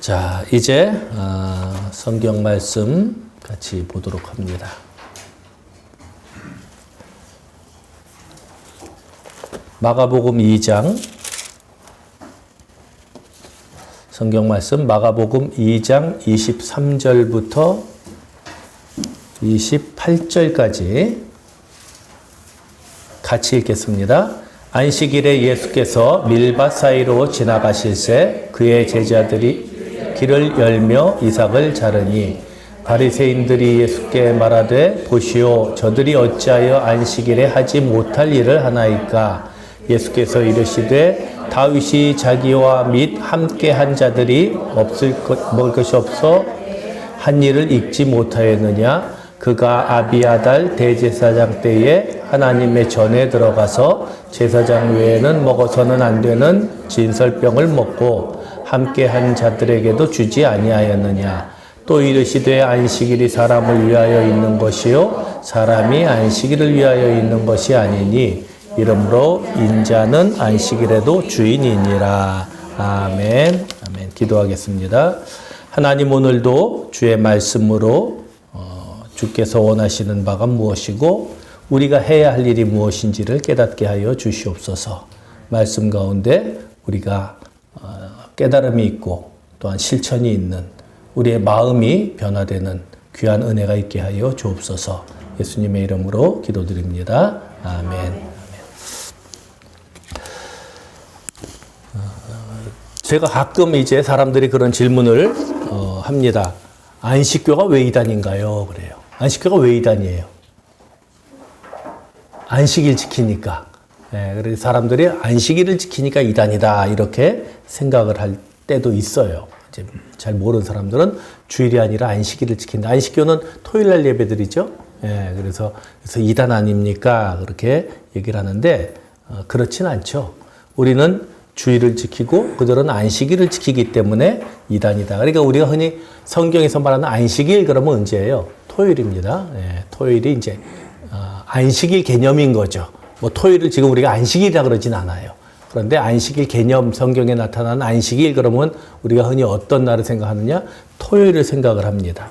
자, 이제 성경 말씀 같이 보도록 합니다. 마가복음 2장, 성경 말씀 마가복음 2장 23절부터 28절까지 같이 읽겠습니다. 안식일에 예수께서 밀밭 사이로 지나가실새 그의 제자들이 길을 열며 이삭을 자르니 바리새인들이 예수께 말하되 보시오 저들이 어찌하여 안식일에 하지 못할 일을 하나이까. 예수께서 이르시되 다윗이 자기와 및 함께 한 자들이 먹을 것이 없어 한 일을 잊지 못하였느냐. 그가 아비아달 대제사장 때에 하나님의 전에 들어가서 제사장 외에는 먹어서는 안 되는 진설병을 먹고 함께 한 자들에게도 주지 아니하였느냐. 또 이르시되 안식일이 사람을 위하여 있는 것이요 사람이 안식일을 위하여 있는 것이 아니니 이러므로 인자는 안식일에도 주인이니라. 아멘. 아멘. 기도하겠습니다. 하나님, 오늘도 주의 말씀으로 주께서 원하시는 바가 무엇이고 우리가 해야 할 일이 무엇인지를 깨닫게 하여 주시옵소서. 말씀 가운데 우리가 깨달음이 있고 또한 실천이 있는 우리의 마음이 변화되는 귀한 은혜가 있게 하여 주옵소서. 예수님의 이름으로 기도드립니다. 아멘. 제가 가끔 이제 사람들이 그런 질문을 합니다. 안식교가 왜 이단인가요? 그래요. 안식교가 왜 이단이에요? 안식일 지키니까. 그래서 사람들이 안식일을 지키니까 이단이다 이렇게 생각을 할 때도 있어요. 이제 잘 모르는 사람들은 주일이 아니라 안식일을 지킨다. 안식교는 토요일날 예배드리죠. 그래서 이단 아닙니까? 그렇게 얘기를 하는데 그렇진 않죠. 우리는 주일을 지키고 그들은 안식일을 지키기 때문에 이단이다. 그러니까 우리가 흔히 성경에서 말하는 안식일 그러면 언제예요? 토요일입니다. 토요일이 이제 안식일 개념인 거죠. 뭐 토요일을 지금 우리가 안식일이라 그러진 않아요. 그런데 안식일 개념 성경에 나타나는 안식일 그러면 우리가 흔히 어떤 날을 생각하느냐? 토요일을 생각을 합니다.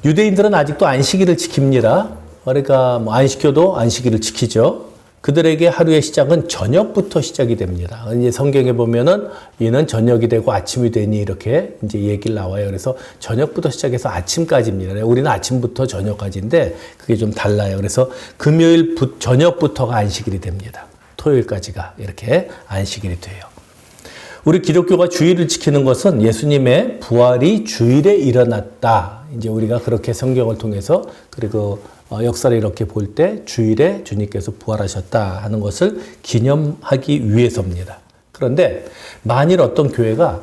유대인들은 아직도 안식일을 지킵니다. 그러니까 뭐 안식교도 안식일을 지키죠. 그들에게 하루의 시작은 저녁부터 시작이 됩니다. 이제 성경에 보면은 이는 저녁이 되고 아침이 되니 이렇게 이제 얘기를 나와요. 그래서 저녁부터 시작해서 아침까지입니다. 우리는 아침부터 저녁까지인데 그게 좀 달라요. 그래서 금요일 저녁부터가 안식일이 됩니다. 토요일까지가 이렇게 안식일이 돼요. 우리 기독교가 주일을 지키는 것은 예수님의 부활이 주일에 일어났다. 이제 우리가 그렇게 성경을 통해서 그리고 역사를 이렇게 볼 때 주일에 주님께서 부활하셨다 하는 것을 기념하기 위해서입니다. 그런데 만일 어떤 교회가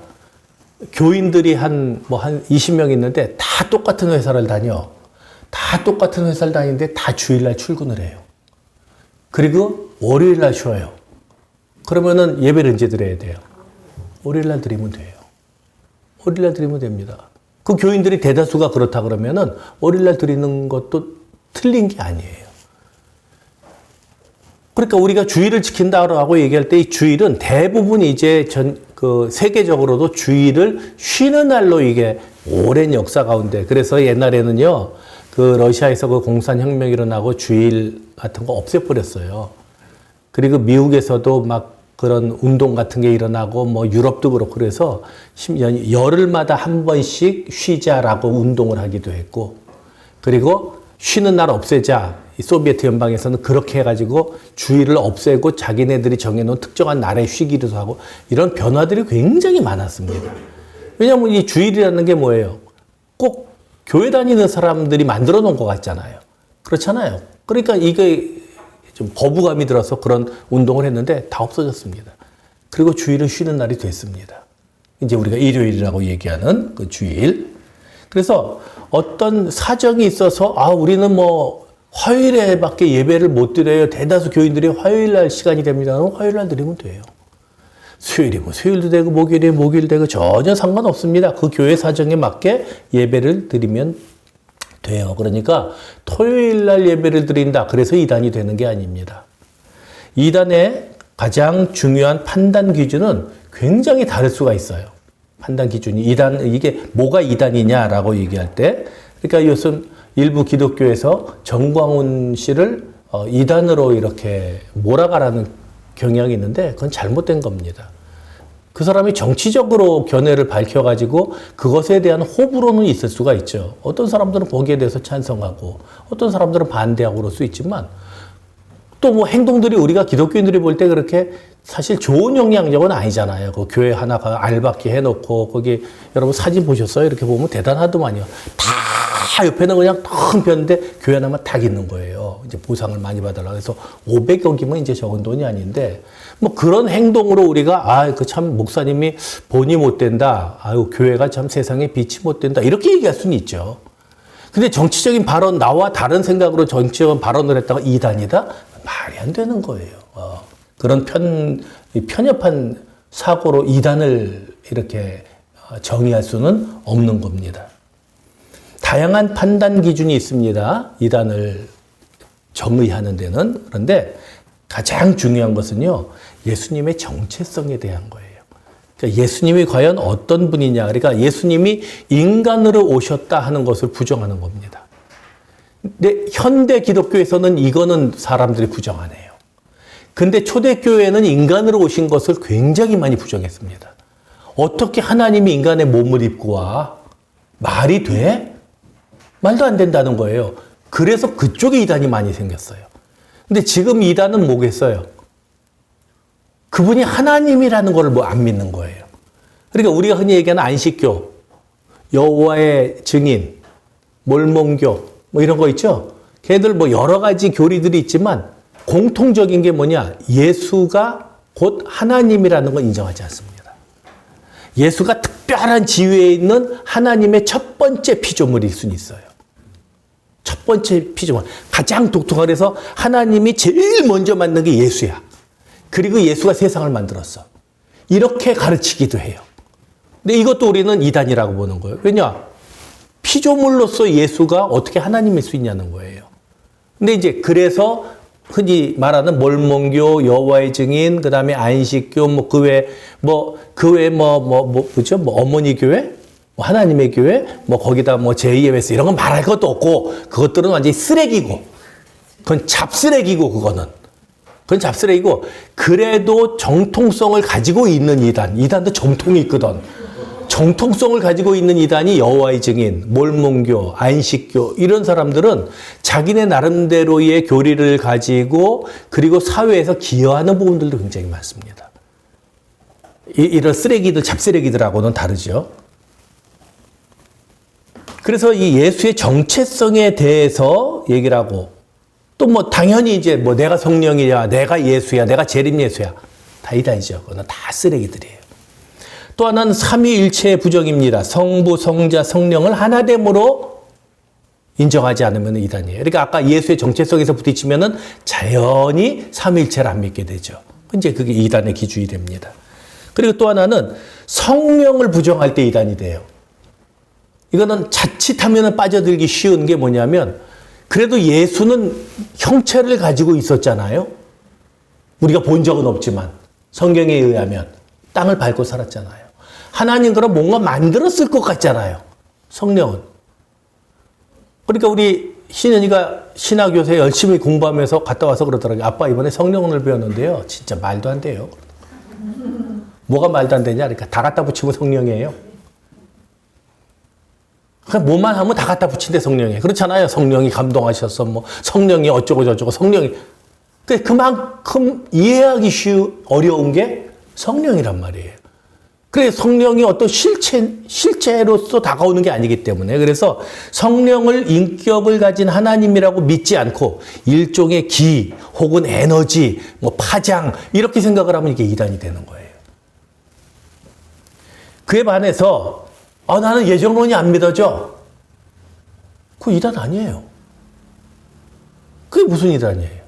교인들이 한 20명 있는데 다 똑같은 회사를 다녀. 다 똑같은 회사를 다니는데 다 주일날 출근을 해요. 그리고 월요일날 쉬어요. 그러면은 예배를 언제 드려야 돼요? 월요일날 드리면 돼요. 월요일날 드리면 됩니다. 그 교인들이 대다수가 그렇다 그러면은 월요일날 드리는 것도 틀린 게 아니에요. 그러니까 우리가 주일을 지킨다고 얘기할 때 이 주일은 대부분 이제 세계적으로도 주일을 쉬는 날로 이게 오랜 역사 가운데 그래서 옛날에는요 그 러시아에서 그 공산혁명이 일어나고 주일 같은 거 없애버렸어요. 그리고 미국에서도 막 그런 운동 같은 게 일어나고 뭐 유럽도 그렇고 그래서 열흘마다 한 번씩 쉬자라고 운동을 하기도 했고 그리고 쉬는 날 없애자. 소비에트 연방에서는 그렇게 해가지고 주일을 없애고 자기네들이 정해놓은 특정한 날에 쉬기도 하고 이런 변화들이 굉장히 많았습니다. 왜냐하면 이 주일이라는 게 뭐예요? 꼭 교회 다니는 사람들이 만들어 놓은 것 같잖아요. 그렇잖아요. 그러니까 이게 좀 거부감이 들어서 그런 운동을 했는데 다 없어졌습니다. 그리고 주일은 쉬는 날이 됐습니다. 이제 우리가 일요일이라고 얘기하는 그 주일. 그래서 어떤 사정이 있어서 우리는 뭐 화요일에밖에 예배를 못 드려요. 대다수 교인들이 화요일날 시간이 됩니다. 화요일날 드리면 돼요. 수요일이면 수요일도 되고 목요일이면 목요일 되고 전혀 상관없습니다. 그 교회 사정에 맞게 예배를 드리면 돼요. 그러니까 토요일날 예배를 드린다. 그래서 이단이 되는 게 아닙니다. 이단의 가장 중요한 판단 기준은 굉장히 다를 수가 있어요. 판단 기준이 이게 뭐가 이단이냐라고 얘기할 때, 그러니까 요즘 일부 기독교에서 정광훈 씨를 이단으로 이렇게 몰아가라는 경향이 있는데 그건 잘못된 겁니다. 그 사람이 정치적으로 견해를 밝혀가지고 그것에 대한 호불호는 있을 수가 있죠. 어떤 사람들은 거기에 대해서 찬성하고 어떤 사람들은 반대하고 그럴 수 있지만 또 뭐 행동들이 우리가 기독교인들이 볼 때 그렇게 사실 좋은 영향력은 아니잖아요. 그 교회 하나가 알박기 해놓고 거기 여러분 사진 보셨어요? 이렇게 보면 대단하더만요. 다 옆에는 그냥 텅 폈는데 교회 하나만 딱 있는 거예요. 이제 보상을 많이 받으려고 해서 500억이면 이제 적은 돈이 아닌데 뭐 그런 행동으로 우리가 그 참 목사님이 본이 못 된다. 아유 교회가 참 세상에 빛이 못 된다. 이렇게 얘기할 수는 있죠. 근데 정치적인 발언 나와 다른 생각으로 정치적인 발언을 했다가 이단이다? 말이 안 되는 거예요. 그런 편협한 사고로 이단을 이렇게 정의할 수는 없는 겁니다. 다양한 판단 기준이 있습니다. 이단을 정의하는 데는. 그런데 가장 중요한 것은요, 예수님의 정체성에 대한 거예요. 그러니까 예수님이 과연 어떤 분이냐. 그러니까 예수님이 인간으로 오셨다 하는 것을 부정하는 겁니다. 근데 현대 기독교에서는 이거는 사람들이 부정 안 해요. 근데 초대교회는 인간으로 오신 것을 굉장히 많이 부정했습니다. 어떻게 하나님이 인간의 몸을 입고 와? 말이 돼? 말도 안 된다는 거예요. 그래서 그쪽에 이단이 많이 생겼어요. 근데 지금 이단은 뭐겠어요? 그분이 하나님이라는 걸 뭐 안 믿는 거예요. 그러니까 우리가 흔히 얘기하는 안식교, 여호와의 증인, 몰몬교, 뭐 이런 거 있죠? 걔들 뭐 여러 가지 교리들이 있지만 공통적인 게 뭐냐? 예수가 곧 하나님이라는 걸 인정하지 않습니다. 예수가 특별한 지위에 있는 하나님의 첫 번째 피조물일 수는 있어요. 첫 번째 피조물. 가장 독특하게 해서 하나님이 제일 먼저 만든 게 예수야. 그리고 예수가 세상을 만들었어. 이렇게 가르치기도 해요. 근데 이것도 우리는 이단이라고 보는 거예요. 왜냐? 피조물로서 예수가 어떻게 하나님일 수 있냐는 거예요. 근데 이제 그래서 흔히 말하는 몰몬교, 여호와의 증인, 그 다음에 안식교, 뭐죠? 어머니 교회? 뭐 하나님의 교회? 뭐 거기다 뭐 제2예배스 이런 건 말할 것도 없고, 그것들은 완전히 쓰레기고, 그건 잡쓰레기고, 그건 잡쓰레기고, 그래도 정통성을 가지고 있는 이단도 정통이 있거든. 정통성을 가지고 있는 이단이 여호와의 증인, 몰몬교, 안식교 이런 사람들은 자기네 나름대로의 교리를 가지고 그리고 사회에서 기여하는 부분들도 굉장히 많습니다. 이런 쓰레기들, 잡쓰레기들하고는 다르죠. 그래서 이 예수의 정체성에 대해서 얘기를 하고 또 뭐 당연히 이제 뭐 내가 성령이야, 내가 예수야, 내가 재림 예수야 다 이단이죠. 그거는 다 쓰레기들이에요. 또 하나는 삼위일체의 부정입니다. 성부, 성자, 성령을 하나됨으로 인정하지 않으면 이단이에요. 그러니까 아까 예수의 정체성에서 부딪히면은 자연히 삼위일체를 안 믿게 되죠. 이제 그게 이단의 기준이 됩니다. 그리고 또 하나는 성령을 부정할 때 이단이 돼요. 이거는 자칫하면 빠져들기 쉬운 게 뭐냐면 그래도 예수는 형체를 가지고 있었잖아요. 우리가 본 적은 없지만 성경에 의하면 땅을 밟고 살았잖아요. 하나님 그럼 뭔가 만들었을 것 같잖아요. 성령은. 그러니까 우리 신현이가 신학교에서 열심히 공부하면서 갔다 와서 그러더라고요. 아빠 이번에 성령을 배웠는데요. 진짜 말도 안 돼요. 뭐가 말도 안 되냐? 그러니까 다 갖다 붙이면 성령이에요. 그러니까 뭐만 하면 다 갖다 붙인대 성령이. 그렇잖아요. 성령이 감동하셔서 뭐 성령이 어쩌고 저쩌고 성령이. 그만큼 이해하기 어려운 게 성령이란 말이에요. 그래 성령이 어떤 실체로서 다가오는 게 아니기 때문에 그래서 성령을 인격을 가진 하나님이라고 믿지 않고 일종의 기 혹은 에너지, 뭐 파장 이렇게 생각을 하면 이게 이단이 되는 거예요. 그에 반해서 나는 예정론이 안 믿어져. 그거 이단 아니에요. 그게 무슨 이단이에요?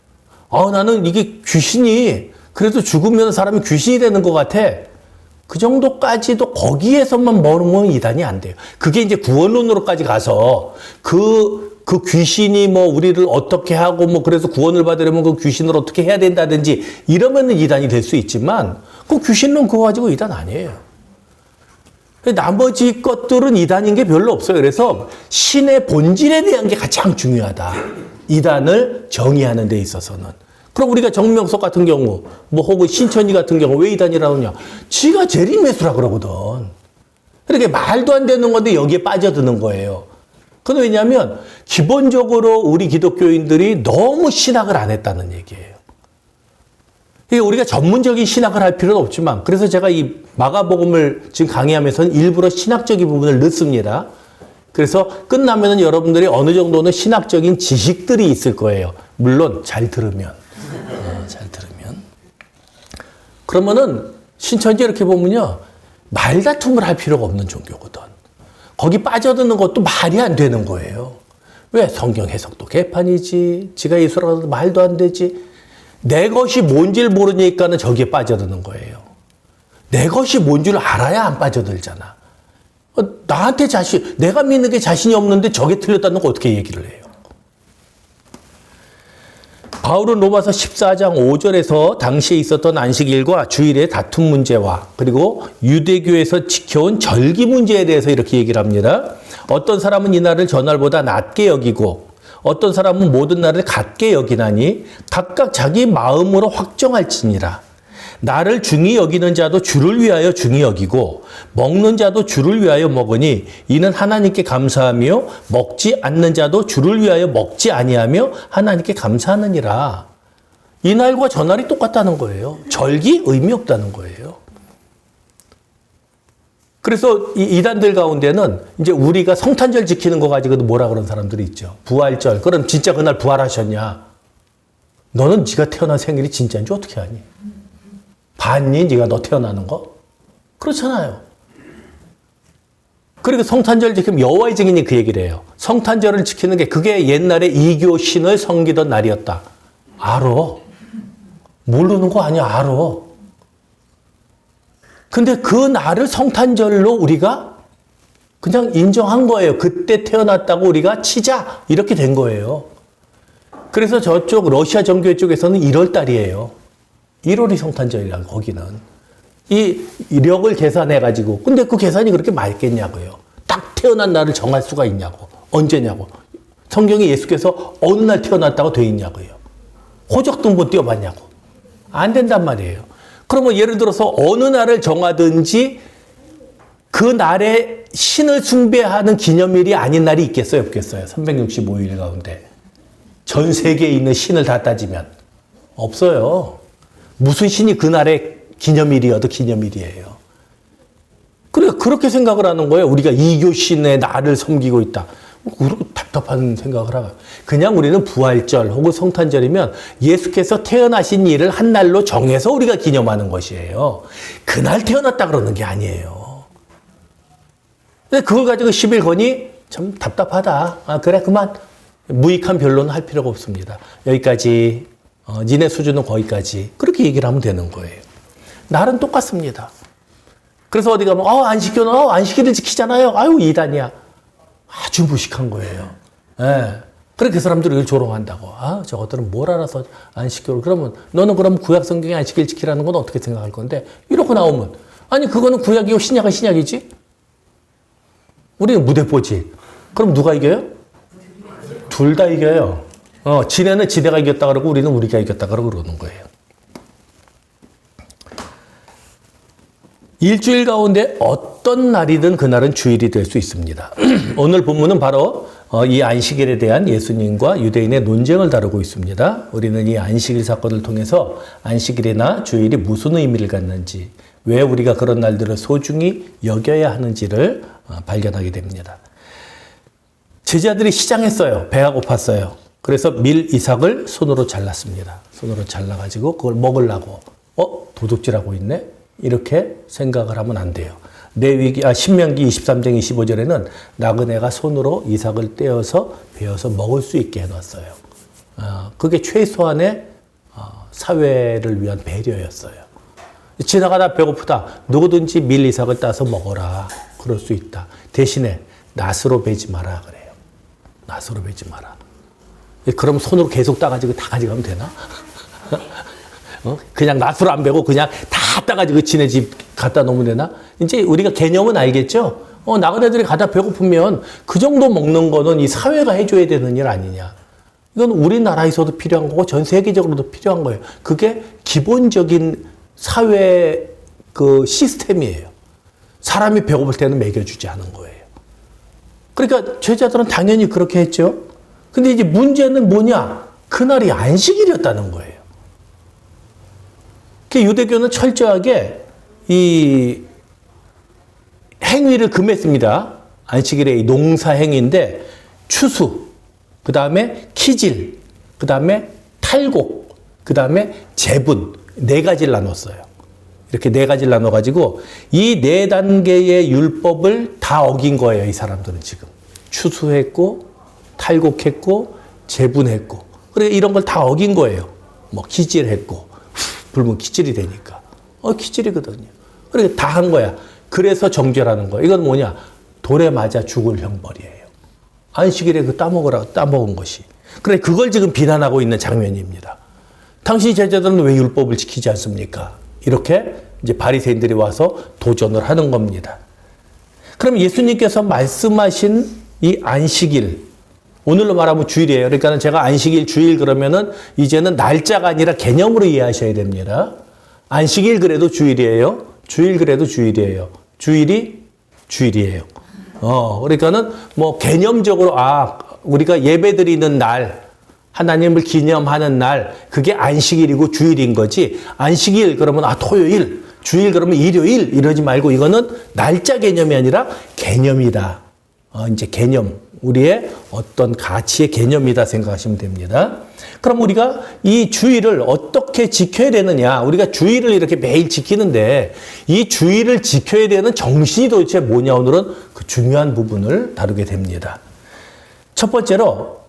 나는 이게 귀신이 그래도 죽으면 사람이 귀신이 되는 것 같아. 그 정도까지도 거기에서만 머무르면 이단이 안 돼요. 그게 이제 구원론으로까지 가서 그 귀신이 뭐 우리를 어떻게 하고 뭐 그래서 구원을 받으려면 그 귀신을 어떻게 해야 된다든지 이러면은 이단이 될 수 있지만 그 귀신론 그거 가지고 이단 아니에요. 나머지 것들은 이단인 게 별로 없어요. 그래서 신의 본질에 대한 게 가장 중요하다. 이단을 정의하는 데 있어서는. 그럼 우리가 정명석 같은 경우, 뭐 혹은 신천지 같은 경우 왜 이단이라고 하냐? 지가 재림매수라 그러거든. 이렇게 말도 안 되는 건데 여기에 빠져드는 거예요. 그건 왜냐하면 기본적으로 우리 기독교인들이 너무 신학을 안 했다는 얘기예요. 이게 우리가 전문적인 신학을 할 필요는 없지만, 그래서 제가 이 마가복음을 지금 강의하면서는 일부러 신학적인 부분을 넣습니다. 그래서 끝나면은 여러분들이 어느 정도는 신학적인 지식들이 있을 거예요. 물론 잘 들으면. 잘 들으면. 그러면은 신천지 이렇게 보면요. 말다툼을 할 필요가 없는 종교거든. 거기 빠져드는 것도 말이 안 되는 거예요. 왜? 성경 해석도 개판이지. 지가 예수라고 말도 안 되지. 내 것이 뭔지를 모르니까는 저기에 빠져드는 거예요. 내 것이 뭔지를 알아야 안 빠져들잖아. 나한테 내가 믿는 게 자신이 없는데 저게 틀렸다는 거 어떻게 얘기를 해요? 바울은 로마서 14장 5절에서 당시에 있었던 안식일과 주일의 다툼 문제와 그리고 유대교에서 지켜온 절기 문제에 대해서 이렇게 얘기를 합니다. 어떤 사람은 이 날을 전날보다 낮게 여기고 어떤 사람은 모든 날을 같게 여기나니 각각 자기 마음으로 확정할지니라. 나를 중히 여기는 자도 주를 위하여 중히 여기고 먹는 자도 주를 위하여 먹으니 이는 하나님께 감사하며 먹지 않는 자도 주를 위하여 먹지 아니하며 하나님께 감사하느니라. 이 날과 저 날이 똑같다는 거예요. 절기 의미 없다는 거예요. 그래서 이 이단들 가운데는 이제 우리가 성탄절 지키는 거 가지고도 뭐라 그런 사람들이 있죠. 부활절. 그럼 진짜 그날 부활하셨냐? 너는 네가 태어난 생일이 진짜인지 어떻게 아니? 봤니? 네가 너 태어나는 거? 그렇잖아요. 그리고 성탄절 지키면 여호와의 증인이 그 얘기를 해요. 성탄절을 지키는 게 그게 옛날에 이교 신을 섬기던 날이었다. 알아. 모르는 거 아니야. 알아. 근데 그 날을 성탄절로 우리가 그냥 인정한 거예요. 그때 태어났다고 우리가 치자. 이렇게 된 거예요. 그래서 저쪽 러시아 정교회 쪽에서는 1월 달이에요. 1월이 성탄절이라고 거기는. 이 력을 계산해가지고. 근데 그 계산이 그렇게 맞겠냐고요. 딱 태어난 날을 정할 수가 있냐고. 언제냐고. 성경에 예수께서 어느 날 태어났다고 돼 있냐고요. 호적등본 띄워봤냐고. 안 된단 말이에요. 그러면 예를 들어서 어느 날을 정하든지 그 날에 신을 숭배하는 기념일이 아닌 날이 있겠어요? 없겠어요? 365일 가운데. 전 세계에 있는 신을 다 따지면. 없어요. 무슨 신이 그날의 기념일이어도 기념일이에요. 그렇게 생각을 하는 거예요. 우리가 이교신의 나를 섬기고 있다. 그렇게 답답한 생각을 하고. 그냥 우리는 부활절 혹은 성탄절이면 예수께서 태어나신 일을 한 날로 정해서 우리가 기념하는 것이에요. 그날 태어났다 그러는 게 아니에요. 근데 그걸 가지고 10일 거니 참 답답하다. 아, 그래, 그만. 무익한 변론은 할 필요가 없습니다. 여기까지. 니네 수준은 거기까지. 그렇게 얘기를 하면 되는 거예요. 날은 똑같습니다. 그래서 어디 가면, 안식교는, 안식일을 지키잖아요. 아유, 이단이야. 아주 무식한 거예요. 예. 그렇게 사람들이 이걸 조롱한다고. 저것들은 뭘 알아서 안식교를. 그러면, 너는 그럼 구약 성경에 안식일 지키라는 건 어떻게 생각할 건데? 이러고 나오면, 아니, 그거는 구약이고 신약은 신약이지? 우리는 무대뽀지. 그럼 누가 이겨요? 둘 다 이겨요. 지네는 지대가 이겼다 그러고 우리는 우리가 이겼다 그러고 그러는 거예요. 일주일 가운데 어떤 날이든 그날은 주일이 될 수 있습니다. 오늘 본문은 바로 이 안식일에 대한 예수님과 유대인의 논쟁을 다루고 있습니다. 우리는 이 안식일 사건을 통해서 안식일이나 주일이 무슨 의미를 갖는지, 왜 우리가 그런 날들을 소중히 여겨야 하는지를 발견하게 됩니다. 제자들이 시장했어요. 배가 고팠어요. 그래서 밀 이삭을 손으로 잘랐습니다. 손으로 잘라가지고 그걸 먹으려고. 도둑질하고 있네? 이렇게 생각을 하면 안 돼요. 신명기 23장 25절에는 나그네가 손으로 이삭을 떼어서 베어서 먹을 수 있게 해놨어요. 그게 최소한의 사회를 위한 배려였어요. 지나가다 배고프다. 누구든지 밀 이삭을 따서 먹어라. 그럴 수 있다. 대신에 낫으로 베지 마라 그래요. 낫으로 베지 마라. 그럼 손으로 계속 따가지고 다 가져가면 되나? 그냥 낫으로 안 베고 그냥 다 따가지고 지네 집 갖다 놓으면 되나? 이제 우리가 개념은 알겠죠? 나그네들이 가다 배고프면 그 정도 먹는 거는 이 사회가 해줘야 되는 일 아니냐. 이건 우리나라에서도 필요한 거고 전 세계적으로도 필요한 거예요. 그게 기본적인 사회 그 시스템이에요. 사람이 배고플 때는 먹여주지 않은 거예요. 그러니까 제자들은 당연히 그렇게 했죠. 근데 이제 문제는 뭐냐? 그날이 안식일이었다는 거예요. 유대교는 철저하게 이 행위를 금했습니다. 안식일의 농사 행위인데 추수, 그 다음에 키질, 그 다음에 탈곡, 그 다음에 제분 4가지를 나눴어요. 이렇게 4가지를 나눠가지고 이 4단계의 율법을 다 어긴 거예요. 이 사람들은 지금. 추수했고 탈곡했고 제분했고 그러니까 이런 걸 다 어긴 거예요. 뭐 키질했고 불면 키질이 되니까. 키질이거든요. 그러니까 다 한 거야. 그래서 정죄라는 거야. 이건 뭐냐? 돌에 맞아 죽을 형벌이에요. 안식일에 그 따먹은 것이. 그래, 그걸 지금 비난하고 있는 장면입니다. 당신 제자들은 왜 율법을 지키지 않습니까? 이렇게 이제 바리새인들이 와서 도전을 하는 겁니다. 그럼 예수님께서 말씀하신 이 안식일, 오늘로 말하면 주일이에요. 그러니까 제가 안식일, 주일 그러면은 이제는 날짜가 아니라 개념으로 이해하셔야 됩니다. 안식일 그래도 주일이에요. 주일 그래도 주일이에요. 주일이 주일이에요. 그러니까는 뭐 개념적으로 우리가 예배드리는 날, 하나님을 기념하는 날, 그게 안식일이고 주일인 거지. 안식일 그러면 토요일, 주일 그러면 일요일 이러지 말고 이거는 날짜 개념이 아니라 개념이다. 이제 개념, 우리의 어떤 가치의 개념이다 생각하시면 됩니다. 그럼 우리가 이 주일을 어떻게 지켜야 되느냐? 우리가 주일을 이렇게 매일 지키는데 이 주일을 지켜야 되는 정신이 도대체 뭐냐? 오늘은 그 중요한 부분을 다루게 됩니다. 첫 번째로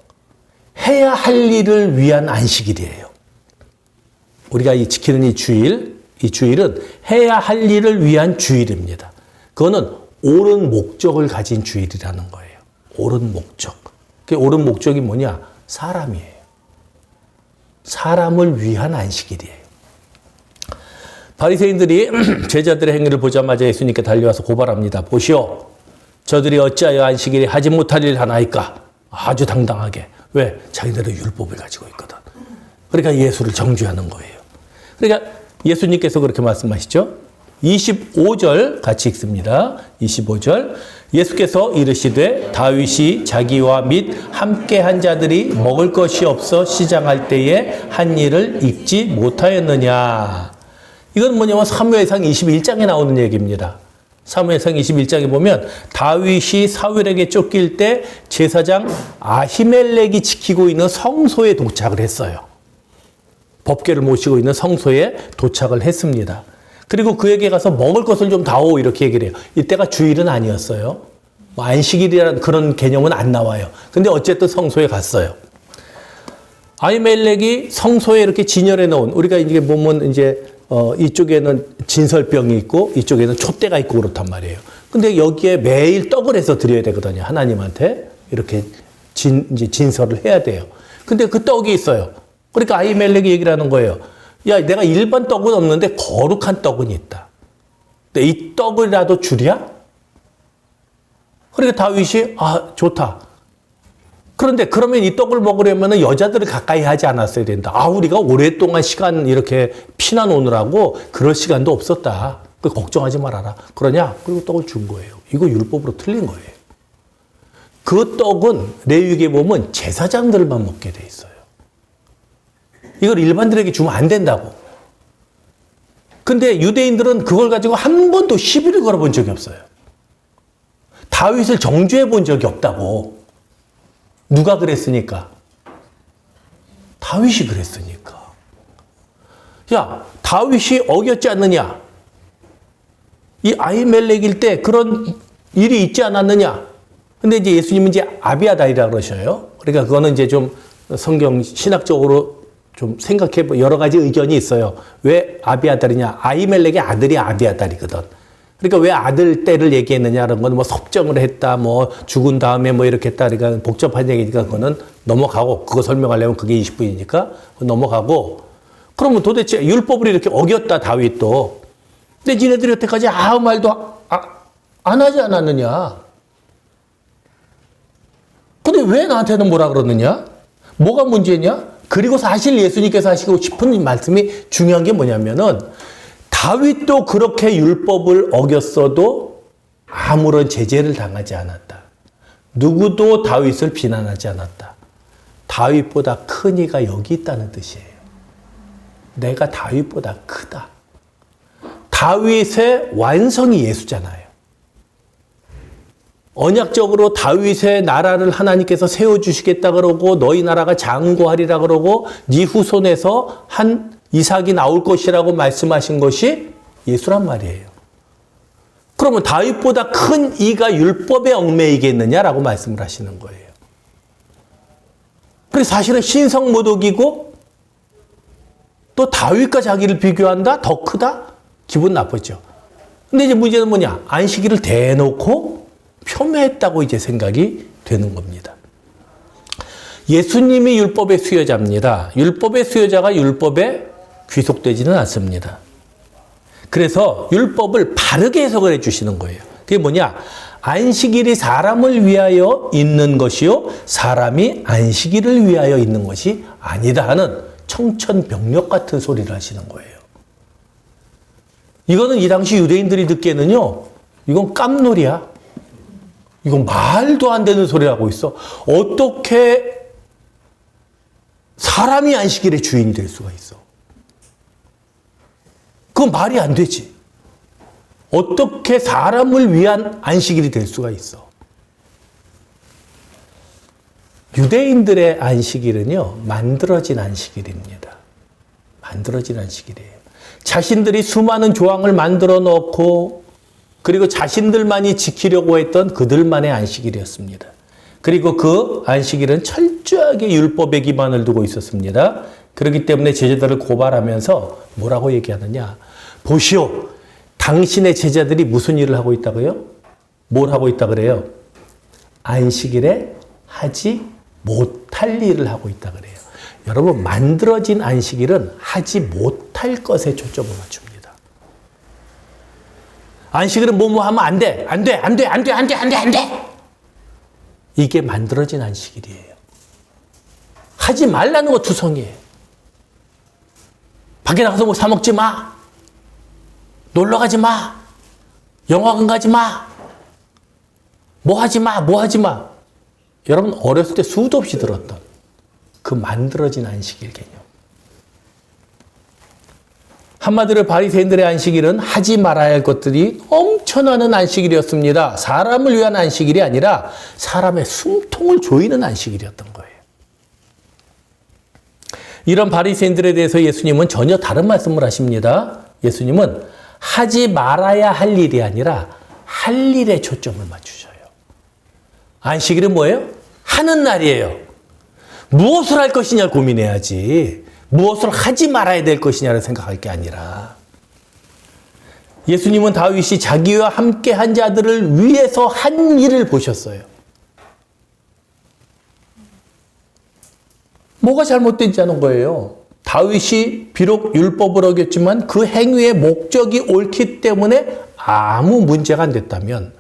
해야 할 일을 위한 안식일이에요. 우리가 지키는 이 주일은 해야 할 일을 위한 주일입니다. 그거는 옳은 목적을 가진 주일이라는 거예요. 옳은 목적. 그 옳은 목적이 뭐냐? 사람이에요. 사람을 위한 안식일이에요. 바리새인들이 제자들의 행위를 보자마자 예수님께 달려와서 고발합니다. 보시오. 저들이 어찌하여 안식일에 하지 못할 일을 하나이까? 아주 당당하게. 왜? 자기들의 율법을 가지고 있거든. 그러니까 예수를 정죄하는 거예요. 그러니까 예수님께서 그렇게 말씀하시죠. 25절 같이 읽습니다. 25절. 예수께서 이르시되 다윗이 자기와 및 함께한 자들이 먹을 것이 없어 시장할 때에 한 일을 잊지 못하였느냐. 이건 뭐냐면 사무엘상 21장에 나오는 얘기입니다. 사무엘상 21장에 보면 다윗이 사울에게 쫓길 때 제사장 아히멜렉이 지키고 있는 성소에 도착을 했어요. 법궤를 모시고 있는 성소에 도착을 했습니다. 그리고 그에게 가서 먹을 것을 좀 다오 이렇게 얘기를 해요. 이때가 주일은 아니었어요. 안식일이라는 그런 개념은 안 나와요. 근데 어쨌든 성소에 갔어요. 아히멜렉이 성소에 이렇게 진열해 놓은, 우리가 이게 보면 이제 이쪽에는 진설병이 있고 이쪽에는 촛대가 있고 그렇단 말이에요. 근데 여기에 매일 떡을 해서 드려야 되거든요. 하나님한테 이렇게 이제 진설을 해야 돼요. 근데 그 떡이 있어요. 그러니까 아히멜렉이 얘기를 하는 거예요. 야, 내가 일반 떡은 없는데 거룩한 떡은 있다. 근데 이 떡이라도 주랴? 그러니까 다윗이 좋다. 그런데 그러면 이 떡을 먹으려면 여자들을 가까이 하지 않았어야 된다. 우리가 오랫동안 시간 이렇게 피난 오느라고 그럴 시간도 없었다. 걱정하지 말아라. 그러냐? 그리고 떡을 준 거예요. 이거 율법으로 틀린 거예요. 그 떡은 레위기에 보면 제사장들만 먹게 돼 있어요. 이걸 일반들에게 주면 안 된다고. 근데 유대인들은 그걸 가지고 한 번도 시비를 걸어본 적이 없어요. 다윗을 정죄해 본 적이 없다고. 누가 그랬으니까? 다윗이 그랬으니까. 야, 다윗이 어겼지 않느냐? 이 아히멜렉일 때 그런 일이 있지 않았느냐? 근데 이제 예수님은 이제 아비아달이라고 그러셔요. 그러니까 그거는 이제 좀 성경 신학적으로 좀 생각해 여러 가지 의견이 있어요. 왜 아비아달이냐? 아히멜렉의 아들이 아비아달이거든. 그러니까 왜 아들 때를 얘기했느냐는 건 뭐 섭정을 했다, 뭐 죽은 다음에 뭐 이렇게 했다. 그러니까 복잡한 얘기니까 그거는 넘어가고, 그거 설명하려면 그게 20분이니까 넘어가고, 그러면 도대체 율법을 이렇게 어겼다, 다윗도. 근데 니네들이 여태까지 아무 말도 안 하지 않았느냐? 근데 왜 나한테는 뭐라 그러느냐? 뭐가 문제냐? 그리고 사실 예수님께서 하시고 싶은 말씀이 중요한 게 뭐냐면은 다윗도 그렇게 율법을 어겼어도 아무런 제재를 당하지 않았다. 누구도 다윗을 비난하지 않았다. 다윗보다 큰 이가 여기 있다는 뜻이에요. 내가 다윗보다 크다. 다윗의 완성이 예수잖아요. 언약적으로 다윗의 나라를 하나님께서 세워주시겠다 그러고 너희 나라가 장구하리라 그러고 네 후손에서 한 이삭이 나올 것이라고 말씀하신 것이 예수란 말이에요. 그러면 다윗보다 큰 이가 율법에 얽매이겠느냐라고 말씀을 하시는 거예요. 그래서 사실은 신성모독이고 또 다윗과 자기를 비교한다? 더 크다? 기분 나쁘죠. 근데 이제 문제는 뭐냐? 안식일을 대놓고 폄훼했다고 이제 생각이 되는 겁니다. 예수님이 율법의 수여자입니다. 율법의 수여자가 율법에 귀속되지는 않습니다. 그래서 율법을 바르게 해석을 해주시는 거예요. 그게 뭐냐? 안식일이 사람을 위하여 있는 것이요 사람이 안식일을 위하여 있는 것이 아니다 하는 청천벽력 같은 소리를 하시는 거예요. 이거는 이 당시 유대인들이 듣기에는요, 이건 깜놀이야. 이건 말도 안 되는 소리를 하고 있어. 어떻게 사람이 안식일의 주인이 될 수가 있어? 그건 말이 안 되지. 어떻게 사람을 위한 안식일이 될 수가 있어? 유대인들의 안식일은요, 만들어진 안식일입니다. 만들어진 안식일이에요. 자신들이 수많은 조항을 만들어 놓고 그리고 자신들만이 지키려고 했던 그들만의 안식일이었습니다. 그리고 그 안식일은 철저하게 율법에 기반을 두고 있었습니다. 그렇기 때문에 제자들을 고발하면서 뭐라고 얘기하느냐? 보시오, 당신의 제자들이 무슨 일을 하고 있다고요? 뭘 하고 있다 그래요? 안식일에 하지 못할 일을 하고 있다 그래요. 여러분, 만들어진 안식일은 하지 못할 것에 초점을 맞춥니다. 안식일은 뭐뭐 하면 안 돼, 안 돼, 안 돼, 안 돼, 안 돼, 안 돼, 안 돼. 이게 만들어진 안식일이에요. 하지 말라는 거 투성이에요. 밖에 나가서 뭐 사 먹지 마. 놀러 가지 마. 영화관 가지 마. 뭐 하지 마, 뭐 하지 마. 여러분, 어렸을 때 수도 없이 들었던 그 만들어진 안식일 개념. 한마디로 바리새인들의 안식일은 하지 말아야 할 것들이 엄청나는 안식일이었습니다. 사람을 위한 안식일이 아니라 사람의 숨통을 조이는 안식일이었던 거예요. 이런 바리새인들에 대해서 예수님은 전혀 다른 말씀을 하십니다. 예수님은 하지 말아야 할 일이 아니라 할 일에 초점을 맞추셔요. 안식일은 뭐예요? 하는 날이에요. 무엇을 할 것이냐 고민해야지. 무엇을 하지 말아야 될 것이냐를 생각할 게 아니라 예수님은 다윗이 자기와 함께 한 자들을 위해서 한 일을 보셨어요. 뭐가 잘못되지 않은 거예요? 다윗이 비록 율법을 어겼지만 그 행위의 목적이 옳기 때문에 아무 문제가 안 됐다면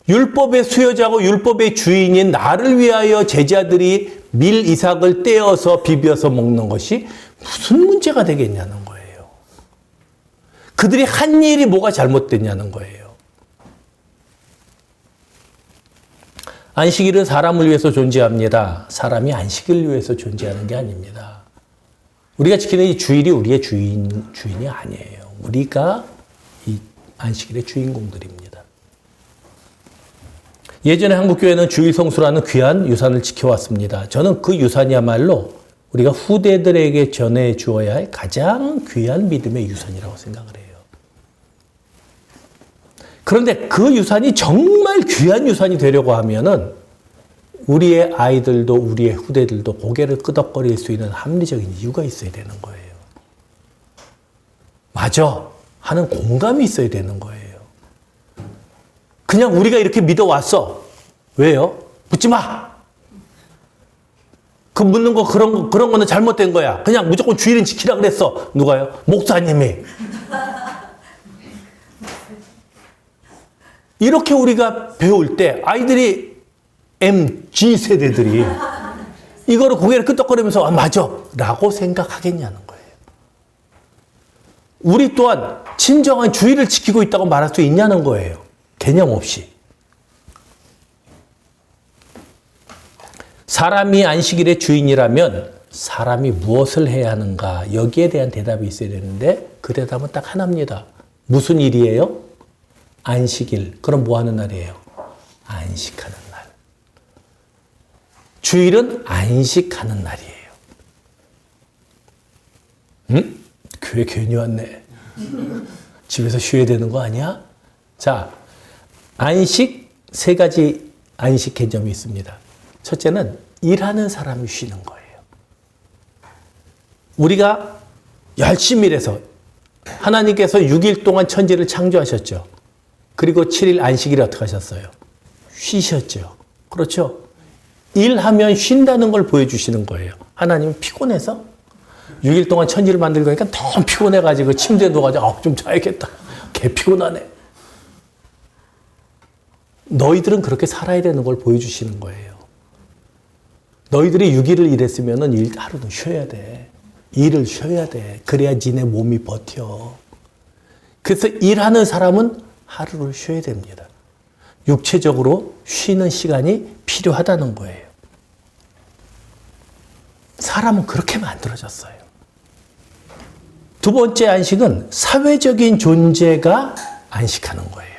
율법의 수여자고 율법의 주인인 나를 위하여 제자들이 밀 이삭을 떼어서 비벼서 먹는 것이 무슨 문제가 되겠냐는 거예요. 그들이 한 일이 뭐가 잘못됐냐는 거예요. 안식일은 사람을 위해서 존재합니다. 사람이 안식일을 위해서 존재하는 게 아닙니다. 우리가 지키는 이 주일이 우리의 주인이 아니에요. 우리가 이 안식일의 주인공들입니다. 예전에 한국교회는 주일 성수라는 귀한 유산을 지켜왔습니다. 저는 그 유산이야말로 우리가 후대들에게 전해주어야 할 가장 귀한 믿음의 유산이라고 생각을 해요. 그런데 그 유산이 정말 귀한 유산이 되려고 하면은 우리의 아이들도 우리의 후대들도 고개를 끄덕거릴 수 있는 합리적인 이유가 있어야 되는 거예요. 맞아 하는 공감이 있어야 되는 거예요. 그냥 우리가 이렇게 믿어왔어. 왜요? 묻지 마. 그 묻는 거 그런 거는 잘못된 거야. 그냥 무조건 주일은 지키라 그랬어. 누가요? 목사님이. 이렇게 우리가 배울 때 아이들이 MG 세대들이 이거를 고개를 끄덕거리면서 맞아 라고 생각하겠냐는 거예요. 우리 또한 진정한 주의를 지키고 있다고 말할 수 있냐는 거예요. 개념 없이. 사람이 안식일의 주인이라면 사람이 무엇을 해야 하는가 여기에 대한 대답이 있어야 되는데 그 대답은 딱 하나입니다. 무슨 일이에요? 안식일. 그럼 뭐 하는 날이에요? 안식하는 날. 주일은 안식하는 날이에요. 응? 교회 괜히 왔네. 집에서 쉬어야 되는 거 아니야? 자, 안식 세 가지 안식 개념이 있습니다. 첫째는 일하는 사람이 쉬는 거예요. 우리가 열심히 일해서 하나님께서 6일 동안 천지를 창조하셨죠. 그리고 7일 안식일에 어떻게 하셨어요? 쉬셨죠. 그렇죠? 일하면 쉰다는 걸 보여주시는 거예요. 하나님은 피곤해서 6일 동안 천지를 만들고 하니까 너무 피곤해가지고 침대에 누워가지고 좀 자야겠다. 개 피곤하네. 너희들은 그렇게 살아야 되는 걸 보여주시는 거예요. 너희들이 6일을 일했으면 하루는 쉬어야 돼. 일을 쉬어야 돼. 그래야 니네 몸이 버텨. 그래서 일하는 사람은 하루를 쉬어야 됩니다. 육체적으로 쉬는 시간이 필요하다는 거예요. 사람은 그렇게 만들어졌어요. 두 번째 안식은 사회적인 존재가 안식하는 거예요.